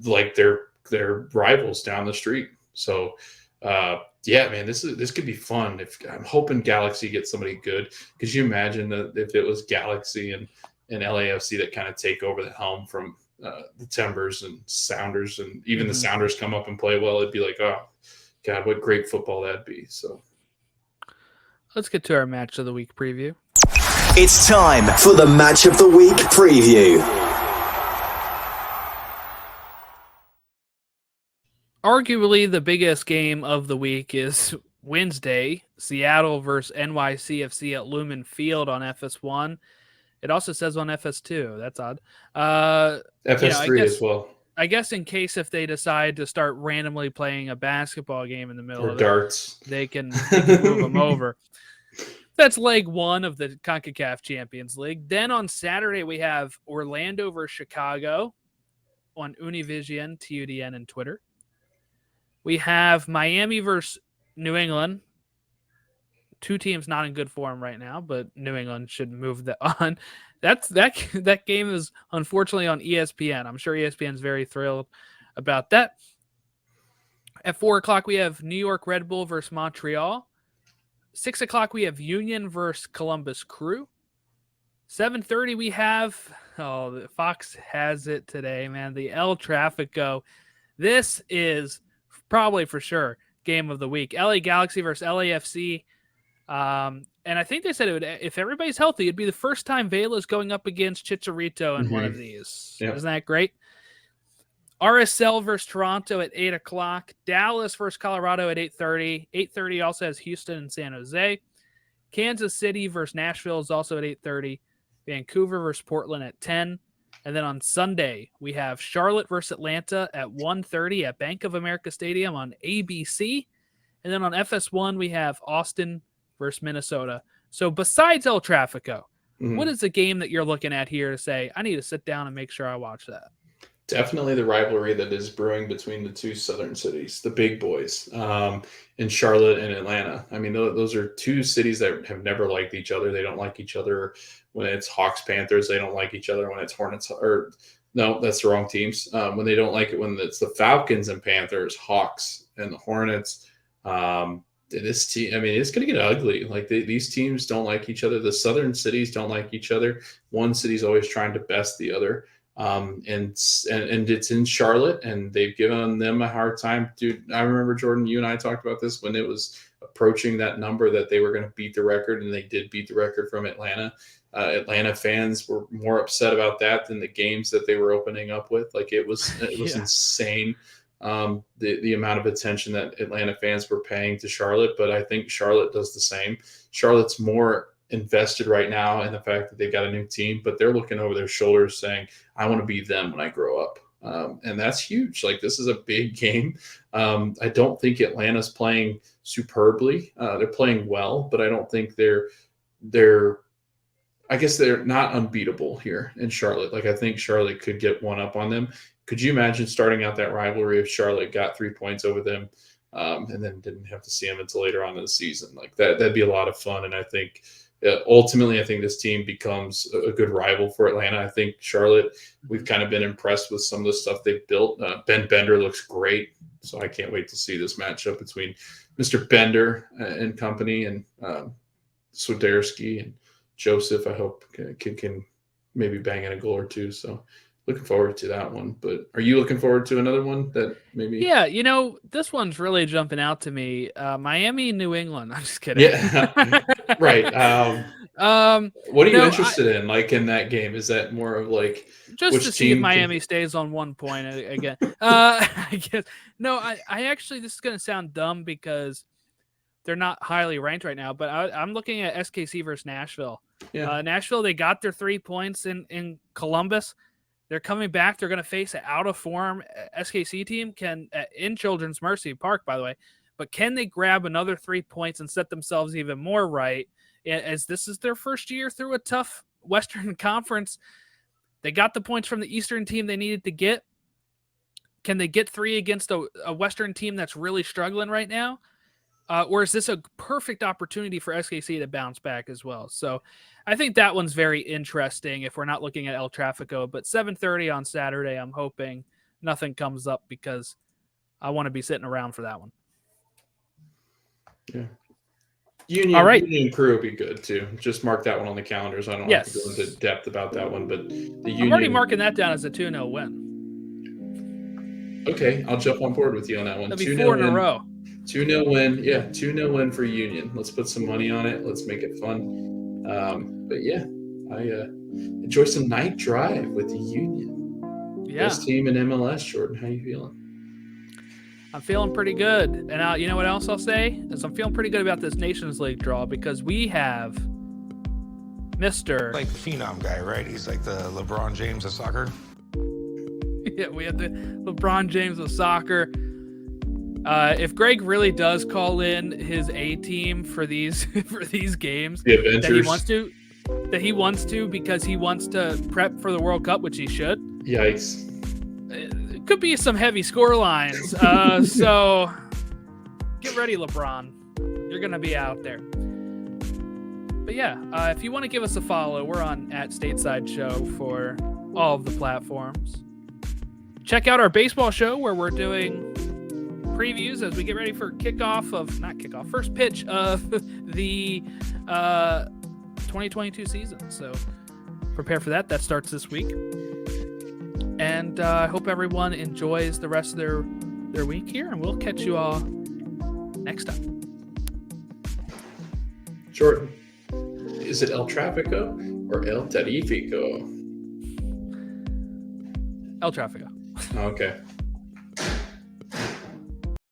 like their rivals down the street. So, this could be fun. I'm hoping Galaxy gets somebody good. Could you imagine that if it was Galaxy and LAFC that kind of take over the helm from the Timbers and Sounders, and even the Sounders come up and play well? It'd be like, oh God, what great football that'd be. So let's get to our match of the week preview. It's time for the match of the week preview. Arguably the biggest game of the week is Wednesday, Seattle versus NYCFC at Lumen Field on FS1. It also says on FS2. That's odd. FS3 as well. I guess in case if they decide to start randomly playing a basketball game in the middle of darts, they can move them over. That's leg 1 of the CONCACAF Champions League. Then on Saturday, we have Orlando versus Chicago on Univision, TUDN, and Twitter. We have Miami versus New England. two teams not in good form right now, but New England should move that on. That game is unfortunately on ESPN. I'm sure ESPN is very thrilled about that. At 4:00, we have New York Red Bull versus Montreal. 6:00, we have Union versus Columbus Crew. 7:30, we have Fox has it today, man. The El Tráfico. This is probably for sure game of the week. LA Galaxy versus LAFC. And I think they said if everybody's healthy, it'd be the first time Vela's going up against Chicharito in one of these. Yep. Isn't that great? RSL versus Toronto at 8:00. Dallas versus Colorado at 8:30. 8:30 also has Houston and San Jose. Kansas City versus Nashville is also at 8:30. Vancouver versus Portland at 10. And then on Sunday, we have Charlotte versus Atlanta at 1:30 at Bank of America Stadium on ABC. And then on FS1, we have Austin versus Minnesota. So besides El Tráfico, what is the game that you're looking at here to say, I need to sit down and make sure I watch that? Definitely the rivalry that is brewing between the two southern cities, the big boys, in Charlotte and Atlanta. I mean, those are two cities that have never liked each other. They don't like each other when it's Hawks Panthers. They don't like each other when it's Hornets. Or no, that's the wrong teams. When they don't like it when it's the Falcons and Panthers, Hawks and the Hornets. This team, I mean, it's going to get ugly. Like these teams don't like each other. The southern cities don't like each other. One city's always trying to best the other. And it's in Charlotte, and they've given them a hard time. Dude, I remember, Jordan, you and I talked about this when it was approaching that number that they were going to beat the record, and they did beat the record from Atlanta. Atlanta fans were more upset about that than the games that they were opening up with. Like it was insane. The amount of attention that Atlanta fans were paying to Charlotte, but I think Charlotte does the same. Charlotte's more invested right now in the fact that they've got a new team, but they're looking over their shoulders saying, I want to be them when I grow up. And that's huge. Like this is a big game. I don't think Atlanta's playing superbly. They're playing well, but I don't think I guess they're not unbeatable here in Charlotte. Like I think Charlotte could get one up on them. Could you imagine starting out that rivalry if Charlotte got 3 points over them and then didn't have to see them until later on in the season? Like that'd be a lot of fun. And I think ultimately, I think this team becomes a good rival for Atlanta. I think Charlotte, we've kind of been impressed with some of the stuff they've built. Ben Bender looks great, so I can't wait to see this matchup between Mr. Bender and company and Swiderski and Joseph. I hope can maybe bang in a goal or two. So looking forward to that one. But are you looking forward to another one that maybe? Yeah, this one's really jumping out to me. Miami, New England. I'm just kidding. Yeah, right. What are you interested in, like in that game? Is that more of like just to see if Miami stays on 1 point again? I guess no. I actually, this is going to sound dumb because they're not highly ranked right now, but I'm looking at SKC versus Nashville. Yeah. Nashville, they got their 3 points in Columbus. They're coming back. They're going to face an out-of-form SKC team in Children's Mercy Park, by the way. But can they grab another 3 points and set themselves even more right, as this is their first year through a tough Western Conference? They got the points from the Eastern team they needed to get. Can they get 3 against a Western team that's really struggling right now? Or is this a perfect opportunity for SKC to bounce back as well? So I think that one's very interesting if we're not looking at El Tráfico. But 7:30 on Saturday, I'm hoping nothing comes up because I want to be sitting around for that one. Yeah. Union Crew would be good too. Just mark that one on the calendars. I don't have to go into depth about that one, but the Union. I'm already marking that down as a 2-0 win. Okay, I'll jump on board with you on that one. That'll be 4 in a row. 2-0 win. Yeah, 2-0 win for Union. Let's put some money on it. Let's make it fun. But yeah, I enjoy some night drive with the Union. Yeah. Best team in MLS, Jordan. How you feeling? I'm feeling pretty good. And you know what else I'll say? Is I'm feeling pretty good about this Nations League draw because we have Mr. Like the phenom guy, right? He's like the LeBron James of soccer. Yeah, we have the LeBron James of soccer. If Greg really does call in his A team for these games, the Avengers, that he wants to because he wants to prep for the World Cup, which he should. Yikes! It could be some heavy score lines. So get ready, LeBron. You're gonna be out there. But yeah, if you want to give us a follow, we're on @Stateside Show for all of the platforms. Check out our baseball show where we're doing previews as we get ready for first pitch of the 2022 season. So prepare for that. That starts this week. And I hope everyone enjoys the rest of their week here, and we'll catch you all next time. Jordan, is it El Trafico or El Tarifico? El Tráfico. Okay.